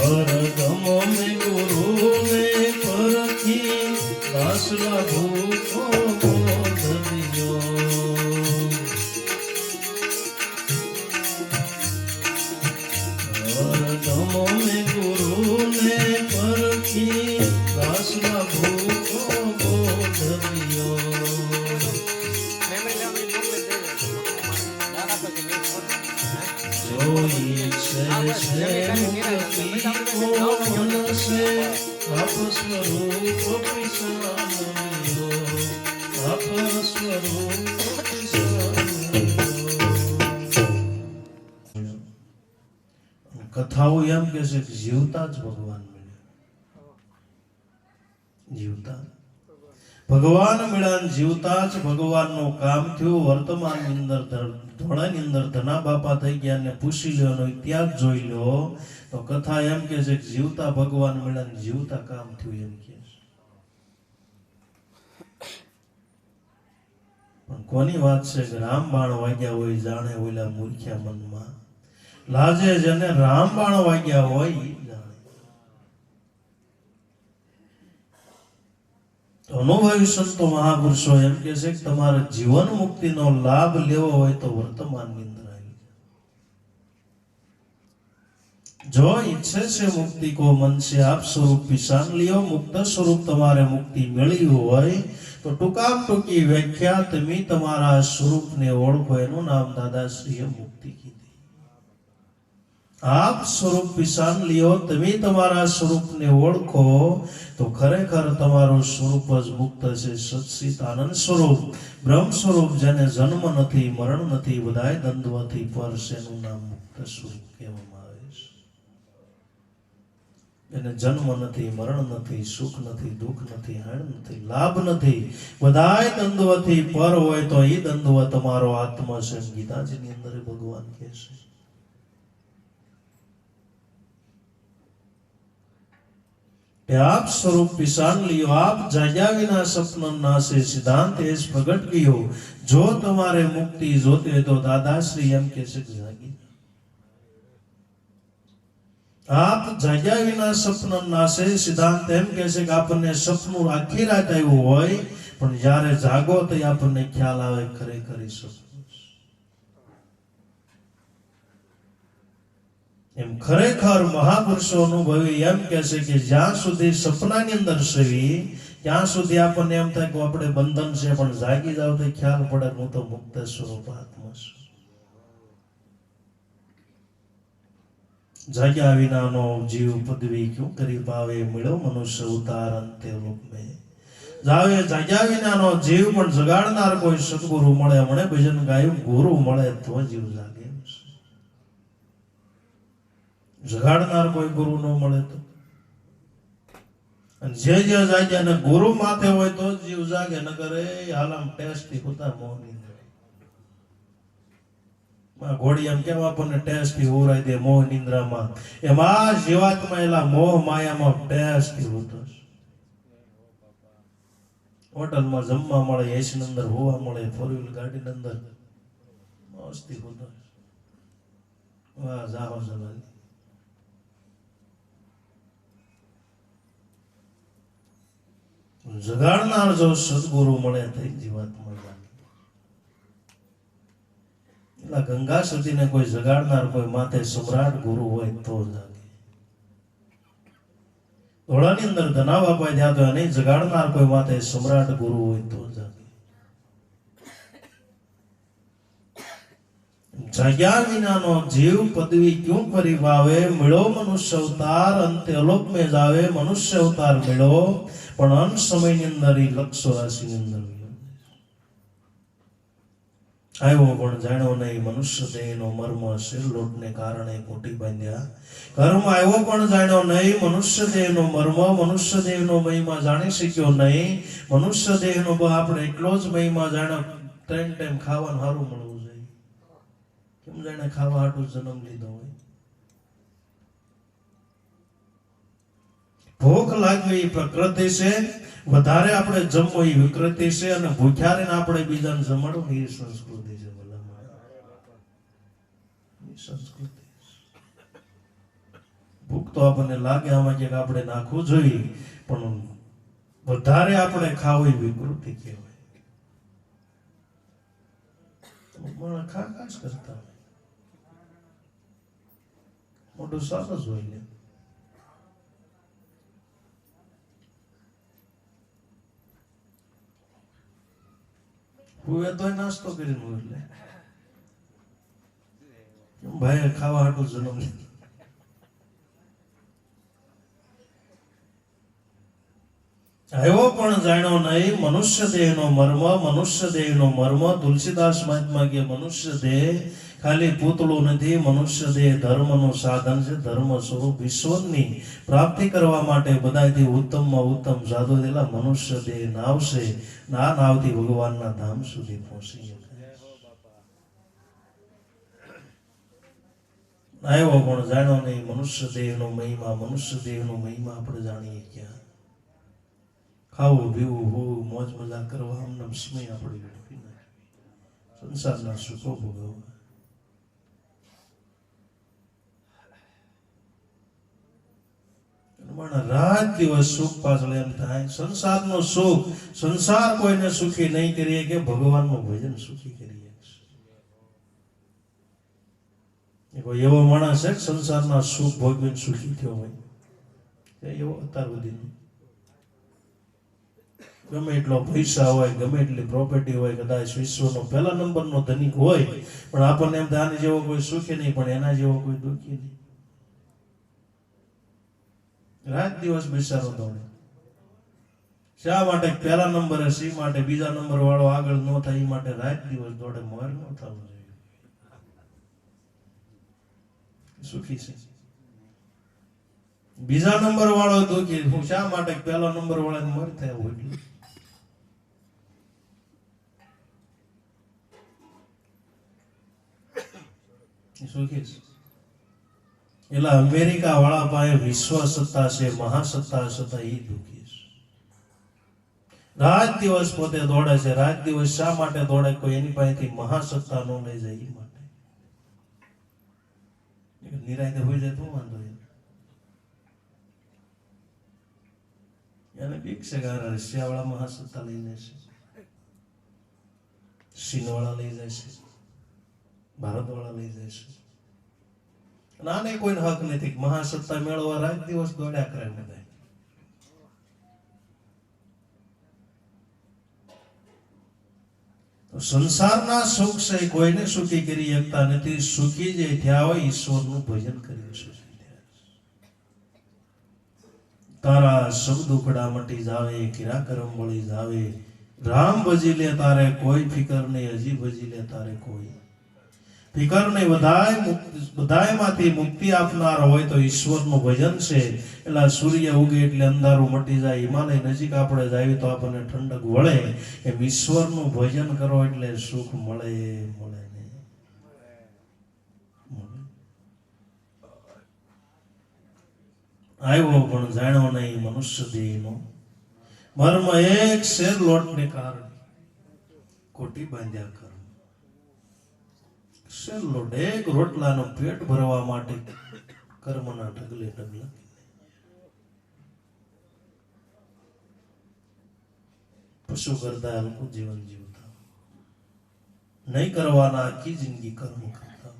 હરદમ મેં ગુરુને પરખી દાસલા ભૂખો બોધ દિયો. હરદમ મેં ગુરુને પરખી દાસલા ભૂખો બોધ દિયો. જોઈ છે મુક્તિ કો મનસે આપ સ્વરૂપ પિસાનમિયો. આપ સ્વરૂપ પિસાનમિયો. કથાઓ એમ કે છે કે જીવતા જ ભગવાન મળ્યા. જીવતા ભગવાન મળ્યા, જીવતા જ ભગવાનનું કામ થયું. વર્તમાનની અંદર ધોળાની અંદર ધના બાપા થઈ ગયા ને પૂછી લ્યો, ઇતિહાસ જોઈ લો તો કથા એમ કે છે કે જીવતા ભગવાન મળ્યા, જીવતા કામ થયું એમ કે છે. પણ કોની વાત છે કે રામબાણ વાગ્યા હોય જાણે ઓલા મૂર્ખ્યા મનમાં. લાજે જેને રામબાણ વાગ્યા હોય જાણે. અનુભવી સંતો મહાપુરુષો એમ કે છે કે તમારે જીવન મુક્તિનો લાભ લેવો હોય તો વર્તમાનની અંદર આવી જો ઈચ્છે છે મુક્તિ કો મન સે આપ સ્વરૂપ पिसान लियो. મુક્ત સ્વરૂપ તમારે મુક્તિ મળી હોય તો ટૂંકામ ટૂંકી વ્યાખ્યા તમે તમારા સ્વરૂપને ઓળખો. એનું નામ દાદાશ્રીએ મુક્તિ કીધી. આપ સ્વરૂપ पिसान लियो, તમે તમારા સ્વરૂપને ઓળખો તો ખરેખર તમારું સ્વરૂપ જ મુક્ત છે. સચ્ચિત આનંદ સ્વરૂપ બ્રહ્મ સ્વરૂપ જેને જન્મ નથી મરણ નથી બધાય દ્વંદ્વથી પર છે, એનું નામ મુક્ત સ્વરૂપ કહેવામાં આવે છે. એને જન્મ નથી મરણ નથી સુખ નથી દુઃખ નથી હાણ નથી લાભ નથી બધાય દ્વંદ્વથી પર હોય તો એ દ્વંદ્વ તમારો આત્મા છે. ગીતાજીની અંદર ભગવાન કહે છે आप स्वरूप पिसान लियो. आप जाग्या विना सपन नासे सिद्धांत एस प्रगट कियो. जो तुम्हारे मुक्ति जोते तो दादाश्री एम कैसे जागी. आप जाग्या विना सपन नासे सिद्धांत एम कैसे કે આપણને સપનું આખી રાત આવ્યું હોય પણ જ્યારે જાગો તો આપણને ખ્યાલ આવે ખરેખર સપનું એમ. ખરેખર મહાપુરુષો અનુભવી એમ કે છે કે જ્યાં સુધી સપનાની અંદર સેવી ત્યાં સુધી આપણને એમ થાય કે આપણે બંધન છે, પણ જાગી જાવ તો ખ્યાલ પડે હું તો મુક્ત સ્વરૂપ આત્મા છું. જાગ્યા વિનાનો જીવ પદવી ક્યું કરી પાવે, મળ્યો મનુષ્ય ઉતાર અંતે લોક મેં. જાવે જાગ્યા વિનાનો જીવ પણ જગાડનાર કોઈ સદગુરુ મળે, મને ભજન ગાયું ગુરુ મળે તો જીવ જાગે. જગાડનાર કોઈ ગુરુ ન મળે તો અને જે જાગ્યા ને ગુરુ માથે હોય તો જીવ જાગે. ન કરે હાલમ ટેસ્ટ થી હોતા મોહની ઘોડી એમ કેમ આપણને ટેસ્ટ થી હોરાઈ દે મોહ નિંદ્રામાં. એમાં જીવાત્મા એલા મોહ માયામાં ટેસ્ટ થી હોતો. હોટલમાં જમવા મળે, એસી ની અંદર હોવા મળે, ફોર વ્હીલ ગાડી ની અંદર મસ્તી હોતો. વાહ જાહો જવાની. જગાડનાર જો સદગુરુ મળે તો જીવાત્મા જાગે. એટલે ગંગા સતીને કોઈ જગાડનાર કોઈ માથે સમ્રાટ ગુરુ હોય તો જાગે. ધોળાની અંદર ધના બાપા થયા તો એને જગાડનાર કોઈ માથે સમ્રાટ ગુરુ હોય તો જાગે. જાગ્યા વિનાનો જીવ પદવી ક્યું કરી વાવે, મળ્યો મનુષ્ય અવતાર અંતે અલોક મેં જાવે. મનુષ્ય અવતાર મળ્યો પણ અંત સમયની અંદર ઈ લક્ષ રાશિની અંદર આવ્યો પણ જાણ્યો નહીં. મનુષ્ય દેહનો મર્મ શિરલોટને કારણે કોટી બાંધ્યા. કર્મ આવ્યો પણ જાણ્યો નહીં. મનુષ્ય દેહનો મર્મ, મનુષ્ય દેહનો મહિમા જાણી શક્યો નહીં. મનુષ્ય દેહનો આપણે એટલો જ મહિમા જાણ્યો, 3 ટાઈમ ખાવાનું સારું મળવું જોઈએ. કેમ જાણે ખાવા હાટું જન્મ લીધો હોય. ભૂખ લાગવી એ પ્રકૃતિ છે, વધારે આપણે જમવો એ વિકૃતિ છે, અને ભૂખ્યા રહીને આપણે બીજાને જમાડવું એ સંસ્કૃતિ છે. સંસ્કૃતિ ભૂખ તો આપણને લાગે આમાં ક્યાંક આપણે નાખવું જોઈએ, પણ વધારે આપણે ખાવું એ વિકૃતિ કહેવાય. ખા ખાસ કરતા હોય, મોટું સરસ હોય ને. હું તો નાસ્તો કરીને હું એટલે ભાઈ ખાવા હાટું જન્મ લીધો. આવ્યો પણ જાણ્યો નહીં. મનુષ્ય દેહનો મર્મ, મનુષ્ય દેહનો મર્મ. તુલસીદાસ મહાત્મા કે મનુષ્ય દેહ ખાલી પૂતળું નથી. મનુષ્ય દેહ ધર્મનું સાધન છે. ધર્મ સ્વરૂપ ઈશ્વરની પ્રાપ્તિ કરવા માટે બધાથી ઉત્તમમાં ઉત્તમ સાધુ થયેલા મનુષ્ય દેહ નાવશે. ના નાવથી ભગવાનના ધામ સુધી પહોંચી શકે. આવ્યો પણ જાણ્યો નહીં. મનુષ્ય દેહનો મહિમા, મનુષ્ય દેહનો મહિમા આપણે જાણીએ ક્યાં? ખાવું પીવું હોવું મોજ મજા કરવા આમને સમય આપણે વેડફી નાખવી, સંસારના સુખો ભોગવવા. રાત દિવસ સુખ પાછળ એમ થાય સંસારનો સુખ. સંસાર કોઈને સુખી નહીં કરીએ કે ભગવાનનું ભજન સુખી કરીએ. કોઈ એવો માણસ છે સંસારના સુખ ભોગવીને સુખી થયો હોય? એવો અત્યાર સુધી ગમે એટલો પૈસા હોય, ગમે એટલી પ્રોપર્ટી હોય, કદાચ વિશ્વનો પહેલા નંબરનો ધનિક હોય, પણ આપણને એમ થાય આના જેવો કોઈ સુખી નહીં, પણ એના જેવો કોઈ દુઃખી નહીં. રાત દિવસ બિચારો દોડે. શા માટે? પહેલા નંબરે સી માટે, બીજા નંબર વાળો આગળ ન થાય એ માટે રાત દિવસ દોડે. મોર ન થવું જોઈએ. સુખી છે. બીજા નંબર વાળો દુઃખી. હું શા માટે? પહેલા નંબર વાળાને મર થયા હોય એટલે. સુખી છે. એટલે અમેરિકા વાળા પાસે વિશ્વ સત્તા છે, મહાસત્તા સત્તા, એ દુઃખી છે. રાત દિવસ પોતે દોડે છે. રાત દિવસ શા માટે દોડે? કોઈ એની પાસેથી મહાસત્તા ન લઈ જાય એ માટે. નિરાયતે હોઈ જાય તો વાંધો એને બીક છે કે રશિયા વાળા મહાસત્તા લઈ જાય છે, ચીન વાળા લઈ જાય છે, ભારત વાળા લઈ જાય છે. આને કોઈને હક નથી. મહાસત્તા મેળવવા રાત દિવસ દોડ્યા કરે બધા. સંસારના સુખ છે કોઈને સુખી કરી શકતા નથી. સુખી જે થયા હોય ઈશ્વરનું ભજન કરી સુખી થયા. તારા સબ દુખડા મટી જાવે, કિરા કરમ વળી જાવે. રામ ભજી લે તારે કોઈ ફિકર નહીં, હજી ભજી લે તારે કોઈ ફિકર નહીં. બધાયમાંથી મુક્તિ આપનાર હોય તો ઈશ્વરનું ભજન છે. એટલે સૂર્ય ઉગે એટલે અંધારું મટી જાય. હિમાલય નજીક આપણે જાય તો આપણને ઠંડક વળે. એમ ઈશ્વરનું ભજન કરો એટલે સુખ મળે. મળે ને આવ્યો પણ જાણ્યો નહીં. મનુષ્ય દેહનો મર્મ એક શેર લોટને કારણે કોટી બાંધ્યા કર. શેર લોટ એક રોટલાનો પેટ ભરવા માટે કર્મના ઢગલે ઢગલા. પશુ કરતા હલકું જીવન જીવતા, નહીં કરવાના આખી જિંદગી કર્મ કરતા.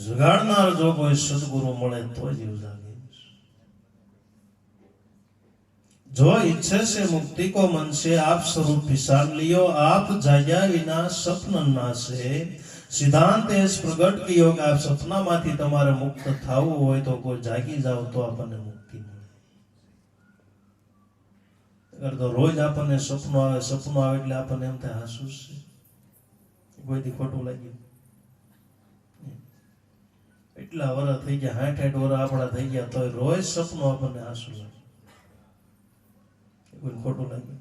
જગાડનાર જો કોઈ સદગુરુ મળે તો જીવ જાગે। जो इच्छे से मुक्ति को मन से आप स्वरूप पिसान लियो, आप जाग्या विना स्वप्न नासे। सिद्धांत इस प्रगट कियो कि आप सपना माथी तमारे मुक्त थावू होय तो कोई जागी जाओ तो आपने मुक्ति મળે। अगर तो रोज आपने सपनो आवे એટલે આપણને એમ થાય હાસુ છે કોઈથી ખોટું લાગ્યું। એટલા વર્ષ થઈ ગયા 60 વર્ષ આપણા થઈ ગયા તો રોજ સપનો આપણને હાસુ લાગે કોઈ ખોટું લાગે।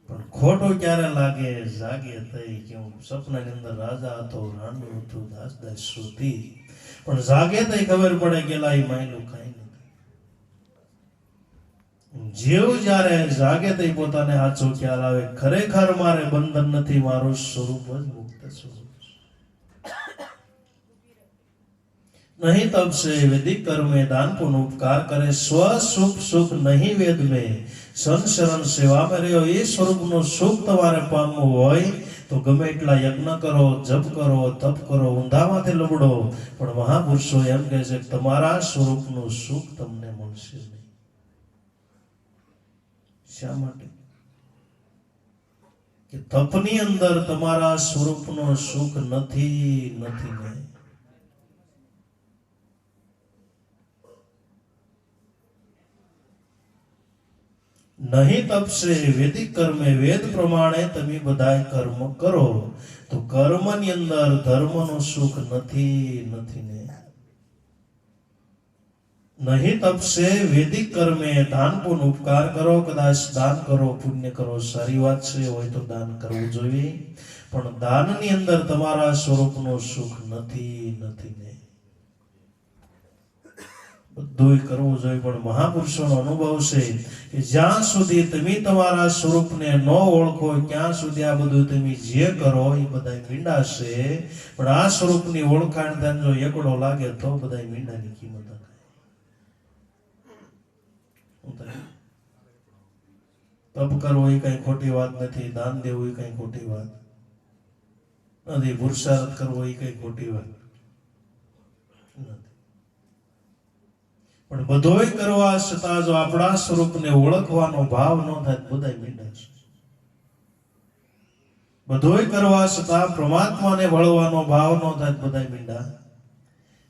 પણ ખોટું ક્યારે લાગે જાગે તઈ કે હું સપનાની અંદર રાજા હતો રાણી હતું દાસ દાસ સુધી પણ જાગે તઈ ખબર પડે કે લાઈ માયલું કાંઈ નથી। જીવ જ્યારે જાગે તઈ પોતાને સાચો ખ્યાલ આવે ખરેખર મારે બંધન નથી મારું સ્વરૂપ જ મુક્ત સ્વરૂપ। नहीं तब से वैदिक कर्म में दान पुण्य उपकार करे स्व सुख सुख नहीं वेद में संशरण सेवा में रहो। ये स्वरूप नो सुख तमारे पामવું હોય તો ગમે એટલા યજ્ઞ કરો જપ કરો તપ કરો ઊંધામાંથી લબડો પણ મહાપુરુષો એમ કહે છે કે તમારા સ્વરૂપનું સુખ તમને મળશે નહીં। શા માટે? કે તપની અંદર તમારા સ્વરૂપનું સુખ નથી નથી નહીં। नहीं तब से वैदिक कर्म वेद प्रमाणे तमी बधाय कर्म करो तो कर्म ની અંદર ધર્મ નું સુખ નથી નથી ને। नहीं तब से वैदिक कर्म दान पुण्य उपकार करो कदाच दान करो पुण्य करो सारी વાત છે હોય તો દાન કરવું જોઈએ પણ દાન ની અંદર તમારા સ્વરૂપનું સુખ નથી નથી ને। બધું કરવું જોઈએ પણ મહાપુરુષોનો અનુભવ છે કે જ્યાં સુધી તમે તમારા સ્વરૂપને ન ઓળખો ત્યાં સુધી આ બધું તમે જે કરો એ બધા મીંડાશે પણ આ સ્વરૂપની ઓળખાણ ધ્યાન જો એકડો લાગે તો બધા મીંડાની કિંમત થાય। તપ કરવો એ કઈ ખોટી વાત નથી દાન દેવું એ કઈ ખોટી વાત નથી પુરુષાર્થ કરવો એ કઈ ખોટી વાત નથી પણ બધોય કરવા છતાં જો આપણા સ્વરૂપને ઓળખવાનો ભાવ ન થાય બધા મીંડાશે। બધોય કરવા છતાં પરમાત્માને વળવાનો ભાવ ન થાય બધા મીંડા।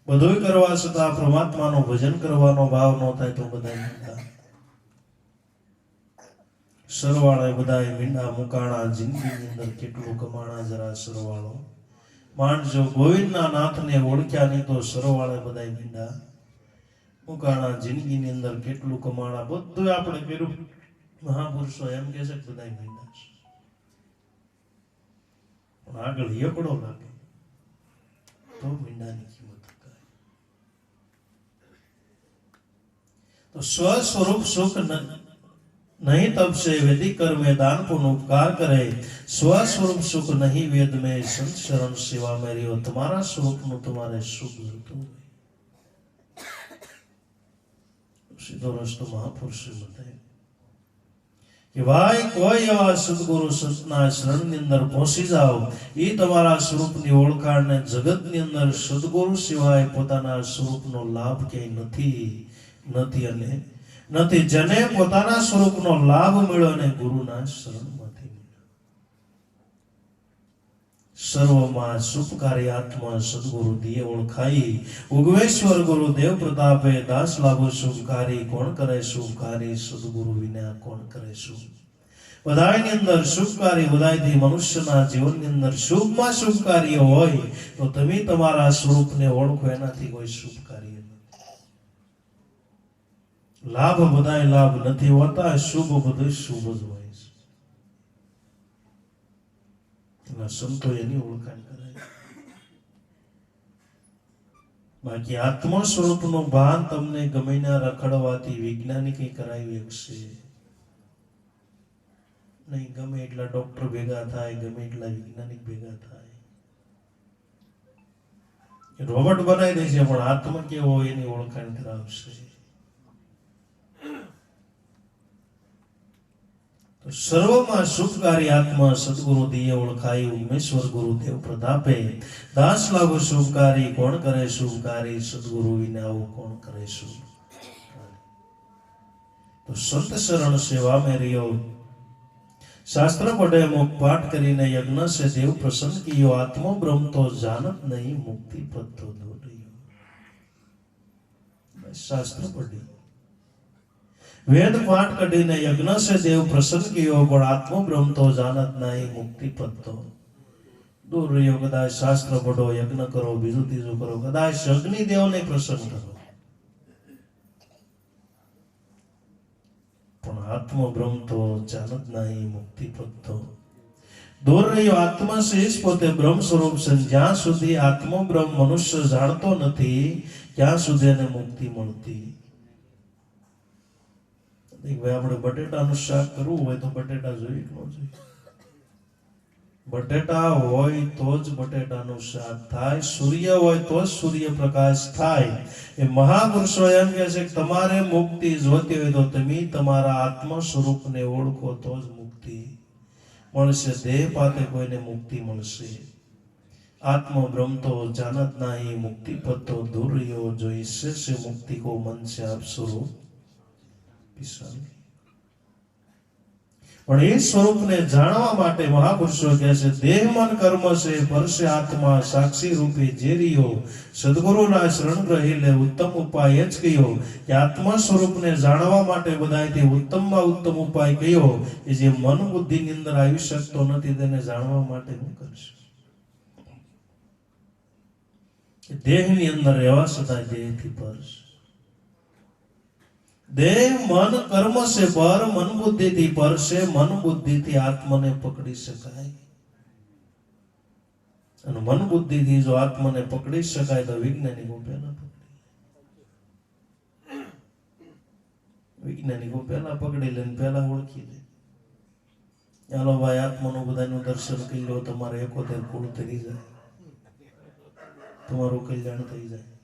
બધોય કરવા છતાં પરમાત્માનું ભજન કરવાનો ભાવ ન થાય તો બધા મીંડા। સરવાળે બધા મીંડા મુકાણા જિંદગીની અંદર કેટલું કમાણા જરા સરવાળો માણજો ગોવિંદના નાથને ઓળખ્યા નહીં તો સરવાળે બધા મીંડા મુકાણા જિંદગીની અંદર કેટલું કમાણા બધું આપણે કર્યું મહાપુરુષો એમ કહે છે કે બધા મીંડા છે પણ આગળ એકડો લાગે તો મીંડાની કિંમત થાય। તો સ્વસ્વરૂપ સુખ नहीं तब से वैदिक कर्म में दान पुण्य उपकार करे स्वस्वरूप सुख नहीं वेद में संत शरण सेवा में रहो। तुम्हारा स्वरूप नु तुम्हारे सुख जोतुं सीधो रस्तो महापुरुष बताए कि भाई कोई एवा सदगुरु संतना शरण ની અંદર પહોંચી જાઓ એ તમારા સ્વરૂપની ઓળખાણને જગતની અંદર સદગુરુ સિવાય પોતાના સ્વરૂપનો લાભ ક્યાંય નથી નથી અને નથી જને પોતાના સ્વરૂપનો લાભ મળ્યો અને ગુરુના શરણમાંથી સર્વમાં સુખકારી આત્મા સદગુરુ દિયે ઓળખાઈ ઉગવેશ્વર ગુરુ દેવ પ્રતાપે દાસ લાભો સુખકારી કોણ કરે સુખકારી સદગુરુ વિના કોણ કરે સુખ। બધાયની અંદર સુખકારી બધાયથી મનુષ્યના જીવનની અંદર સુખમાં સુખકારી હોય તો તમે તમારા સ્વરૂપને ઓળખો એનાથી કોઈ સુખકારી लाभ बधाय लाभ नहीं होता शुभ बधु शुभ ज होय छे। संतो एनी ओळखाण कराय बाकी आत्मा स्वरूपनो भान तमने गमेना रखड़वाथी वैज्ञानिक करावी शकशे नहीं। गमे એટલા ડોક્ટર ભેગા થાય ગમે એટલા વૈજ્ઞાનિક ભેગા થાય રોબોટ બનાવી દે છે પણ આત્મા કેવો એની ઓળખાણ કરાવશે। તો સર્વમાં શુભકારી આત્મા સદગુરુ દિયે ઓળખાયું ઉમેશ્વર ગુરુદેવ પ્રતાપે દાસ લાગુ શુભકારી કોણ કરે શુભકારી સદગુરુ વિના આવું કોણ કરે શુભ તો સંત શરણ સેવા में रियो शास्त्र पढ़े मुख पाठ करीने यज्ञ से देव प्रसन्न कियो आत्मो ब्रह्म तो जानत नहीं मुक्ति पद तो दूर रहियो शास्त्र पढ़ी वेद पाठ करीने यज्ञ से देव प्रसन्न कियो पण आत्मो ब्रह्म तो जानत नहीं मुक्ति पद तो दूर रहियो कदाच शास्त्र पढ़ो यज्ञ करो बीजू तीजू करो कदाच अग्नि देव ने प्रसन्न करो आत्मा ब्रह्म तो जानत नहीं मुक्ति पद तो दूर रहियो आत्मा शेष पोते ब्रह्म स्वरूप से ज्यां सुधी आत्मा ब्रह्म मनुष्य जानतो नथी ત્યાં સુધી એને મુક્તિ મળતી ભાઈ આપણે બટેટાનું શાક કરવું હોય તો બટેટા જોઈ ન જોઈએ બટેટા હોય તો જ બટેટાનું શાક થાય સૂર્ય હોય તો જ સૂર્યપ્રકાશ થાય એ મહાપુરુષો એમ કહે છે કે તમારે મુક્તિ જોતી હોય તો તમે તમારા આત્મ સ્વરૂપને ઓળખો તો જ મુક્તિ મળશે દેહ પાતે કોઈને મુક્તિ મળશે आत्म ब्रह्म तो जानत नहीं मुक्ति पद तो दूर रहियो जो ईश्वर से मुक्ति को मन से आप स्वरूप પણ એ સ્વરૂપને જાણવા માટે મહાપુરુષો કહે છે દેહ મન કર્મ છે પરસે આત્મા સાક્ષી રૂપે જે રહ્યો સદગુરુના શરણ ગ્રહી લે ઉત્તમ ઉપાય જ કયો કે આત્મા સ્વરૂપને જાણવા માટે બધાયથી ઉત્તમમાં ઉત્તમ ઉપાય કયો કે જે મન બુદ્ધિની અંદર આવી શકતો નથી તેને જાણવા માટે હું કરશું દેહની અંદર રહેવા છતાં દેહથી પર देह मन कर्म से पर मन बुद्धि थी पर से मन बुद्धि थी आत्मा ने पकड़ी सकाय मन बुद्धि थी जो आत्मा ने पकड़ी सकाय तो विज्ञानी को पहला पकड़ी ले पहला ओळखी ले ચાલો ભાઈ આત્માનું બધાનું દર્શન કરી લો તમારે 71 કુળ તરી જાય તમારું કલ્યાણ થઈ જાય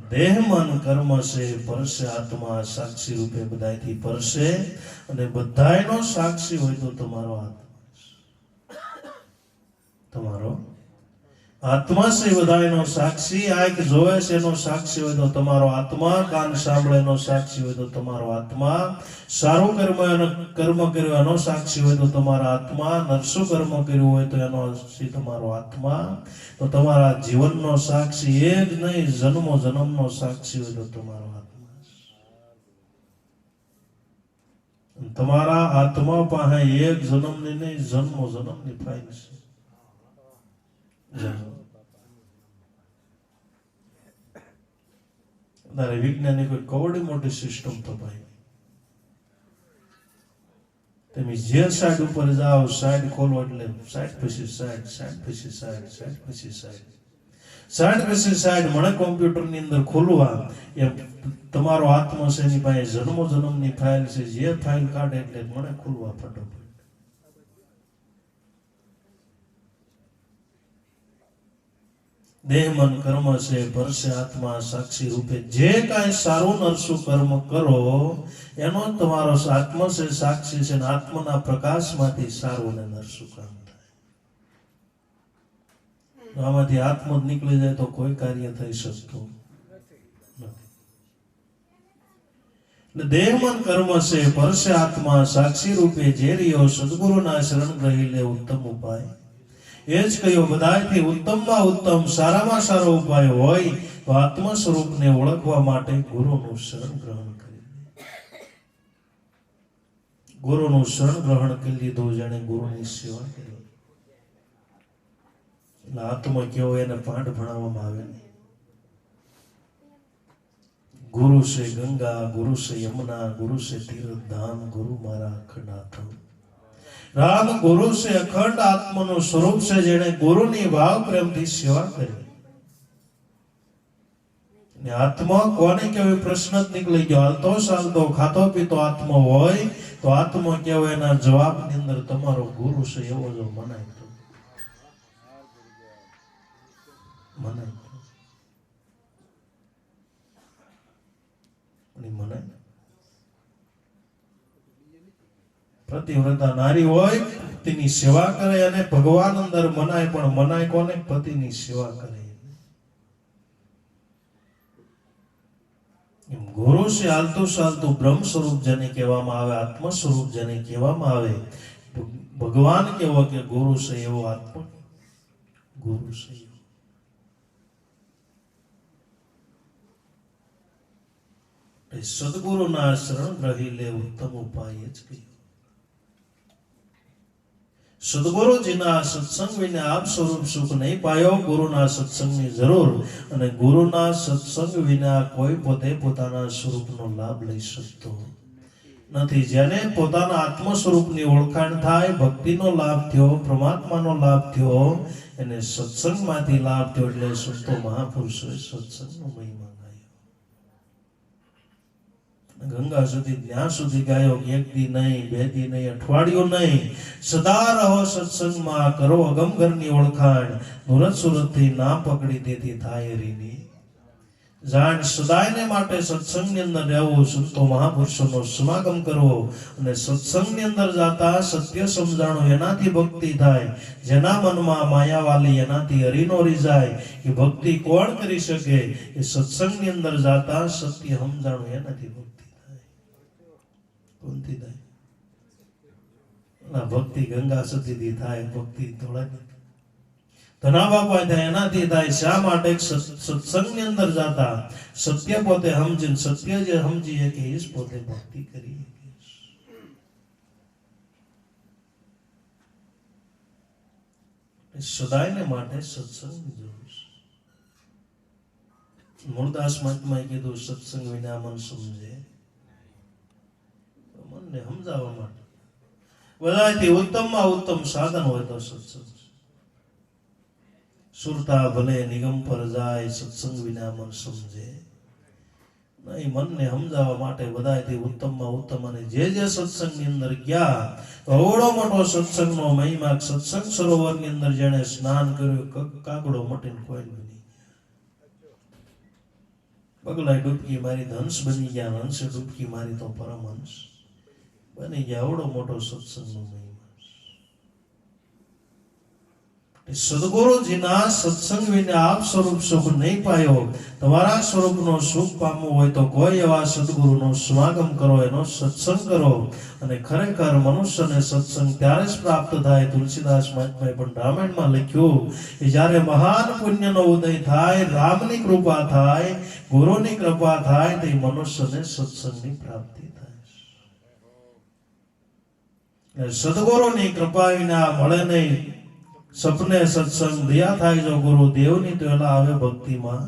देह मन कर्म से परसे आत्मा साक्षी रूपे बधायथी परसे અને બધાયનો સાક્ષી હોય તો તમારો આત્મા से બધાયનો સાક્ષી આંખ જોવે છે એનો સાક્ષી હોય તો તમારો આત્મા કાન સાંભળે એનો સાક્ષી હોય તો તમારો આત્મા સારું કર્મ કર્યો એનો સાક્ષી હોય તો તમારા આત્મા નરસું કર્મ કર્યું હોય તો એનો તમારો આત્મા તો તમારા જીવનનો સાક્ષી એ જ નહીં જન્મો જન્મનો સાક્ષી હોય તો તમારો આત્મા તમારા આત્મા પાસે એક જન્મની નહીં જન્મો જન્મની ફાઇલ છે વિજ્ઞાની કોઈ કવડી મોટી સિસ્ટમ તો ભાઈ તમે જે સાઈડ ઉપર જાઓ સાઈડ ખોલો એટલે સાઈડ પછી સાઈડ સાઈડ પછી સાઈડ સાઈડ પછી સાઈડ સાઈડ પછી સાઈડ મને કોમ્પ્યુટરની અંદર ખોલવા એ તમારો આત્મા છે એની પાસે જન્મો જન્મની ફાઇલ છે જે ફાઇલ કાઢે એટલે મને ખોલવા ફટાફટ देह मन कर्म से परसे आत्मा साक्षी रूपे जे काई सारू नरसु कर्म करो एनो तमारो आत्मा से साक्षी से आत्माना प्रकाश मांथी सारू ने नरसु काम थाय आमांथी आत्मा निकली जाए तो कोई कार्य थई शकतो नथी देह मन कर्म से परसे आत्मा साक्षी रूपे जे रियो सद्गुरुना शरण ग्रही ले उत्तम उपाय एज कयो बधायथी उत्तमમાં उत्तम સારામાં સારો ઉપાય હોય તો આત્મ સ્વરૂપને ઓળખવા માટે ગુરુનું શરણ ગ્રહણ કરી ગુરુનું શરણ ગ્રહણ કરી લીધું જેણે ગુરુની સેવા કરી એટલે આત્મા કેવો એને પાઠ ભણાવવામાં આવે નહીં ગુરુ છે ગંગા ગુરુ છે યમુના ગુરુ છે તીર્થ धाम गुरु मारा अखंड राम गुरु से अखंड आत्मा नो स्वरूप से जेने गुरु नी भाव प्रेम थी सेवा करी ने आत्मा कोने केवे प्रश्न ज निकली गयो हालतो चालतो खातो पीतो आत्मा होय तो आत्मा केवे एना जवाब ની અંદર તમારો ગુરુ છે એવો જો મનાય તો અને મને પતિવ્રતા નારી હોય પતિની સેવા કરે અને ભગવાન અંદર મનાય, પણ મનાય કોને? પતિની સેવા કરે. ગુરુ છે હાલતું ચાલતું બ્રહ્મ સ્વરૂપ જેને કહેવામાં આવે, આત્મ સ્વરૂપ જેને કહેવામાં આવે, ભગવાન કેવો કે ગુરુ છે એવો આત્મ ગુરુ છે. સદગુરુના શરણ ગ્રહી લે ઉત્તમ ઉપાય જ કહ્યું. સદગુરુજીના સત્સંગ વિના આપ સ્વરૂપ સુખ નહીં પાયો. ગુરુના સત્સંગની જરૂર, અને ગુરુના સત્સંગ વિના કોઈ પોતે પોતાના સ્વરૂપનો લાભ લઈ શકતો નથી. જેને પોતાના આત્મ સ્વરૂપની ઓળખાણ થાય, ભક્તિનો લાભ થયો, પ્રમાત્માનો લાભ થયો, એને સત્સંગમાંથી લાભ થયો. એટલે સંતો મહાપુરુષોએ સત્સંગનો મહિમા ગંગા સુધી જ્યાં સુધી ગાયો. એક દી નહીં, બે દી નહીં, અઠવાડિયું નહીં, સદા રહો સત્સંગમાં, કરો અગમ ઘરની ઓળખાણ. મુરત સુરત થી નામ પકડી દેતી થાય હરીની જાણ. સદાયને માટે સત્સંગની અંદર રહેવું, સંતો મહાપુરુષોનો સમાગમ કરવો, અને સત્સંગની અંદર જાતા સત્ય સમજાણું, એનાથી ભક્તિ થાય. જેના મનમાં માયાવાલી એનાથી હરિનો રીઝાય. એ ભક્તિ કોણ કરી શકે? એ સત્સંગની અંદર જાતા સત્ય સમજાણું, એનાથી ભક્તિ કોનથી થાય? ભક્તિ ગંગા સતીથી થાય, ભક્તિ થોડા ધના બાપા થાય, એનાથી થાય. શા માટે? સત્સંગની અંદર જાતા સત્ય પોતે સમજીને, સત્ય જે સમજીએ કે એ પોતે ભક્તિ કરી. સદાયને માટે સત્સંગની જરૂર છે. મૂળદાસ મહાત્માએ કીધું, સત્સંગ વિના મન સમજે. મનને સમજાવવા માટે બધાથી ઉત્તમમાં ઉત્તમ સાધન હોય તો સત્સંગ. સુરતા ભલે નિગમ પર જાય, સત્સંગ વિના મન સમજે નહીં. મનને સમજાવવા માટે બધાથી ઉત્તમમાં ઉત્તમ, અને જે સત્સંગની અંદર ગયા, અવળો મોટો સત્સંગનો મહિમા. સત્સંગ સરોવરની અંદર જેણે સ્નાન કર્યું, કાગડો મટીને કોઈ બની પગલાય ડૂબકી મારી, હંસ બની ગયા. હંસે ડૂબકી મારી તો પરમહંસ બની ગયા. આવડો મોટો સત્સંગનો મહિમા. સદગુરુજીના સત્સંગ વિના આપ સ્વરૂપ સુખ નહીં પાયો. તમારા સ્વરૂપનો સુખ પામવું હોય તો કોઈ એવા સદગુરુનો સમાગમ કરો, એનો સત્સંગ કરો, અને ખરેખર મનુષ્યને સત્સંગ ત્યારે જ પ્રાપ્ત થાય. તુલસીદાસ મહાત્માએ પણ રામાયણમાં લખ્યું કે જ્યારે મહાન પુણ્યનો ઉદય થાય, રામની કૃપા થાય, ગુરુની કૃપા થાય, તો મનુષ્યને સત્સંગની પ્રાપ્તિ થાય. સદગુરુની કૃપા વિના મળે નહીં. સપને સત્સંગ દયા થાય જો ગુરુ દેવની, તો એલા આવે ભક્તિમાં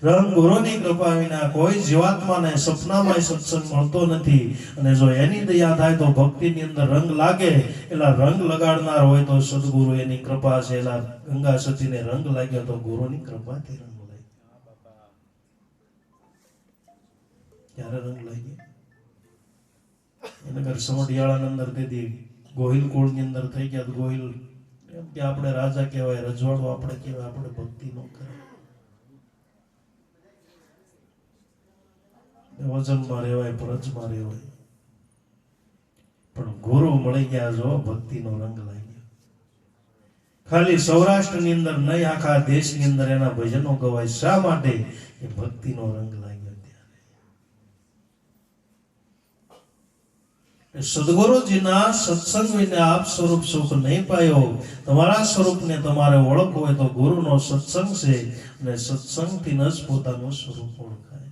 રંગ. ગુરુની કૃપા વિના કોઈ જીવાત્માને સપનામાં સત્સંગ મળતો નથી. અને જો એની દયા થાય તો ભક્તિની અંદર રંગ લાગે. એલા રંગ લગાડનાર હોય તો સદગુરુ એની કૃપા છે. એલા ગંગા સતીને રંગ લાગ્યો તો ગુરુની કૃપાથી રંગ લાગ્યો. ક્યારે રંગ લાગ્યો? નગર સમઢિયાળાની અંદર તેથી ગોહિલ કુળની અંદર થઈ ગયા. ગોહિલ એમ કે આપણે રાજા કહેવાય, રજવાડું આપણે કહેવાય, આપણે ભક્તિ ન કરે. વજનમાં રહેવાય, પ્રજમાં રહેવાય, પણ ગુરુ મળી ગયા જો ભક્તિનો રંગ લાગ્યો. ખાલી સૌરાષ્ટ્રની અંદર નહીં, આખા દેશની અંદર એના ભજનો ગવાય. શા માટે? એ ભક્તિનો રંગ લાગ્યો. સદગુરુજીના સત્સંગ વિના આપ સ્વરૂપ સુખ નહીં પાયો. તમારા સ્વરૂપને તમારે ઓળખવું હોય તો ગુરુનો સત્સંગ છે, અને સત્સંગથી જ પોતાનું સ્વરૂપ ઓળખાય.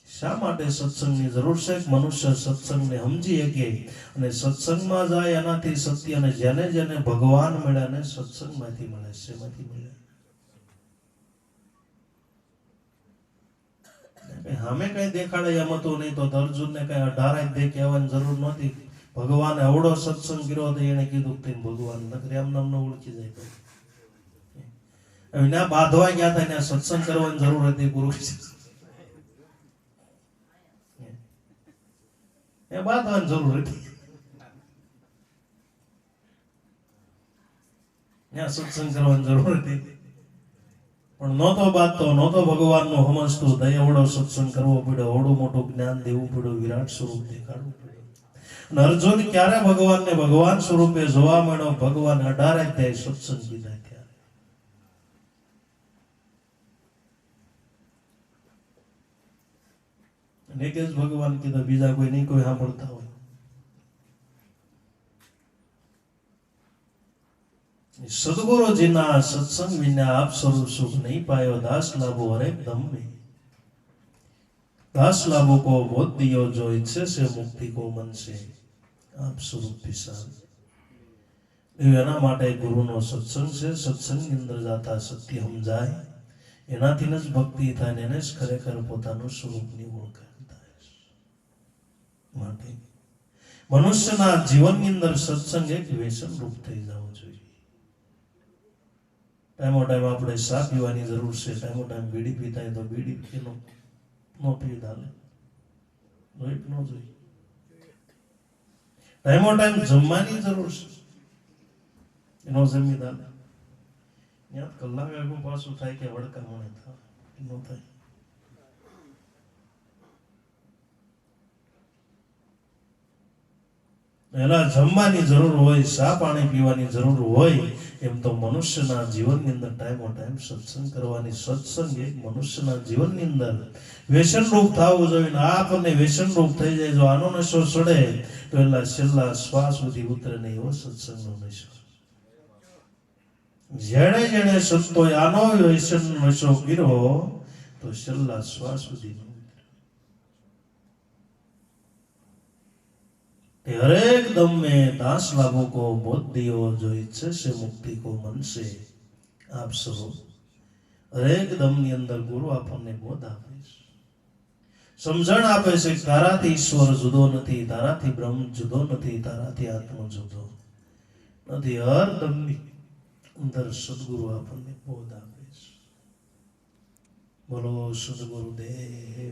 શા માટે સત્સંગની જરૂર છે? મનુષ્ય સત્સંગને સમજી શકે અને સત્સંગમાં જાય, એનાથી સત્ય. અને જેને જેને ભગવાન મળ્યા ને સત્સંગમાંથી મળે. શેમાંથી મળે? સામે કઈ દેખાડે એમ હતું નહીં, તો અર્જુનને કઈ 18 દે કહેવાની જરૂર નહોતી. ભગવાને અવડો સત્સંગ કર્યો હતો, એને કીધું કે ભગવાન નકરી આમ નામ ઓળખી જાય. હવે ના બાંધવા ગયા હતા, ત્યાં સત્સંગ કરવાની જરૂર હતી. ગુરુ એ બાંધવાની જરૂર હતી, ત્યાં સત્સંગ કરવાની જરૂર હતી. પણ નહોતો બાંધતો, નહોતો ભગવાનનું સમજતો, દયાવડો સત્સંગ કરવો પડ્યો, અવડું મોટું જ્ઞાન દેવું પડ્યું, વિરાટ સ્વરૂપ દેખાડવું પડ્યું. અને અર્જુન ક્યારે ભગવાનને ભગવાન સ્વરૂપે જોવા મળ્યો? ભગવાન 18 અધ્યાય સત્સંગ કીધા ત્યારે. અને એક જ ભગવાન કીધા, બીજા કોઈ નહીં, કોઈ સાંભળતા હોય. સદગુરુજીના સત્સંગ વિના આપ સ્વરૂપ સુખ નહીં પાયો, દાસ લાભો હરેક દમ में, दास लाभों को बोध दियो जो इच्छे से मुक्ति को मन से आप स्वरूप पिसाल. એના માટે ગુરુનો સત્સંગ છે. સત્સંગની અંદર જાતા સત્ય સમજાય, એનાથી જ ભક્તિ થાય, એને જ ખરેખર પોતાનું સ્વરૂપની ઓળખાણ થાય. માટે મનુષ્યના જીવનની અંદર સત્સંગ એક વ્યસન રૂપ થઈ જવું જોઈએ. ટાઈમો ટાઈમ આપણે ચા પીવાની જરૂર છે, ટાઈમો ટાઈમ બીડી પીતા હોય તો બીડી પીનો ન પી દાલે જોઈ ન જોઈ. ટાઈમો ટાઈમ જમવાની જરૂર છે, એનો જમી દાલે. ત્યાં કલાક આગળ પાછું થાય કે વડકા મને થાય ન થાય. એના જમવાની જરૂર હોય, ચા પાણી પીવાની જરૂર હોય, એમ તો મનુષ્યના જીવનની અંદર ટાઈમો ટાઈમ સત્સંગ કરવાની. સત્સંગ એક મનુષ્યના જીવનની અંદર વ્યસન રૂપ થવું જોઈએ. આપણને વ્યસન રૂપ થઈ જાય, જો આનો નશો ચડે તો એના છેલ્લા શ્વાસ સુધી ઉતરે નહીં એવો સત્સંગનો નશો. જેણે જેણે સંતોએ આનો વ્યસન નશો કર્યો તો છેલ્લા શ્વાસ સુધી हरेक दम में दास लाभों को बोध दियो जो इच्छे से मुक्ति को मन से आप स्वरूप. हरेक दम ની અંદર ગુરુ આપણને બોધ આપે છે, સમજણ આપે છે કે તારાથી ઈશ્વર જુદો નથી, તારાથી બ્રહ્મ જુદો નથી, તારાથી આત્મા જુદો નથી. હર દમની અંદર સદગુરુ આપણને બોધ આપે છે. બોલો સદગુરુદેવ.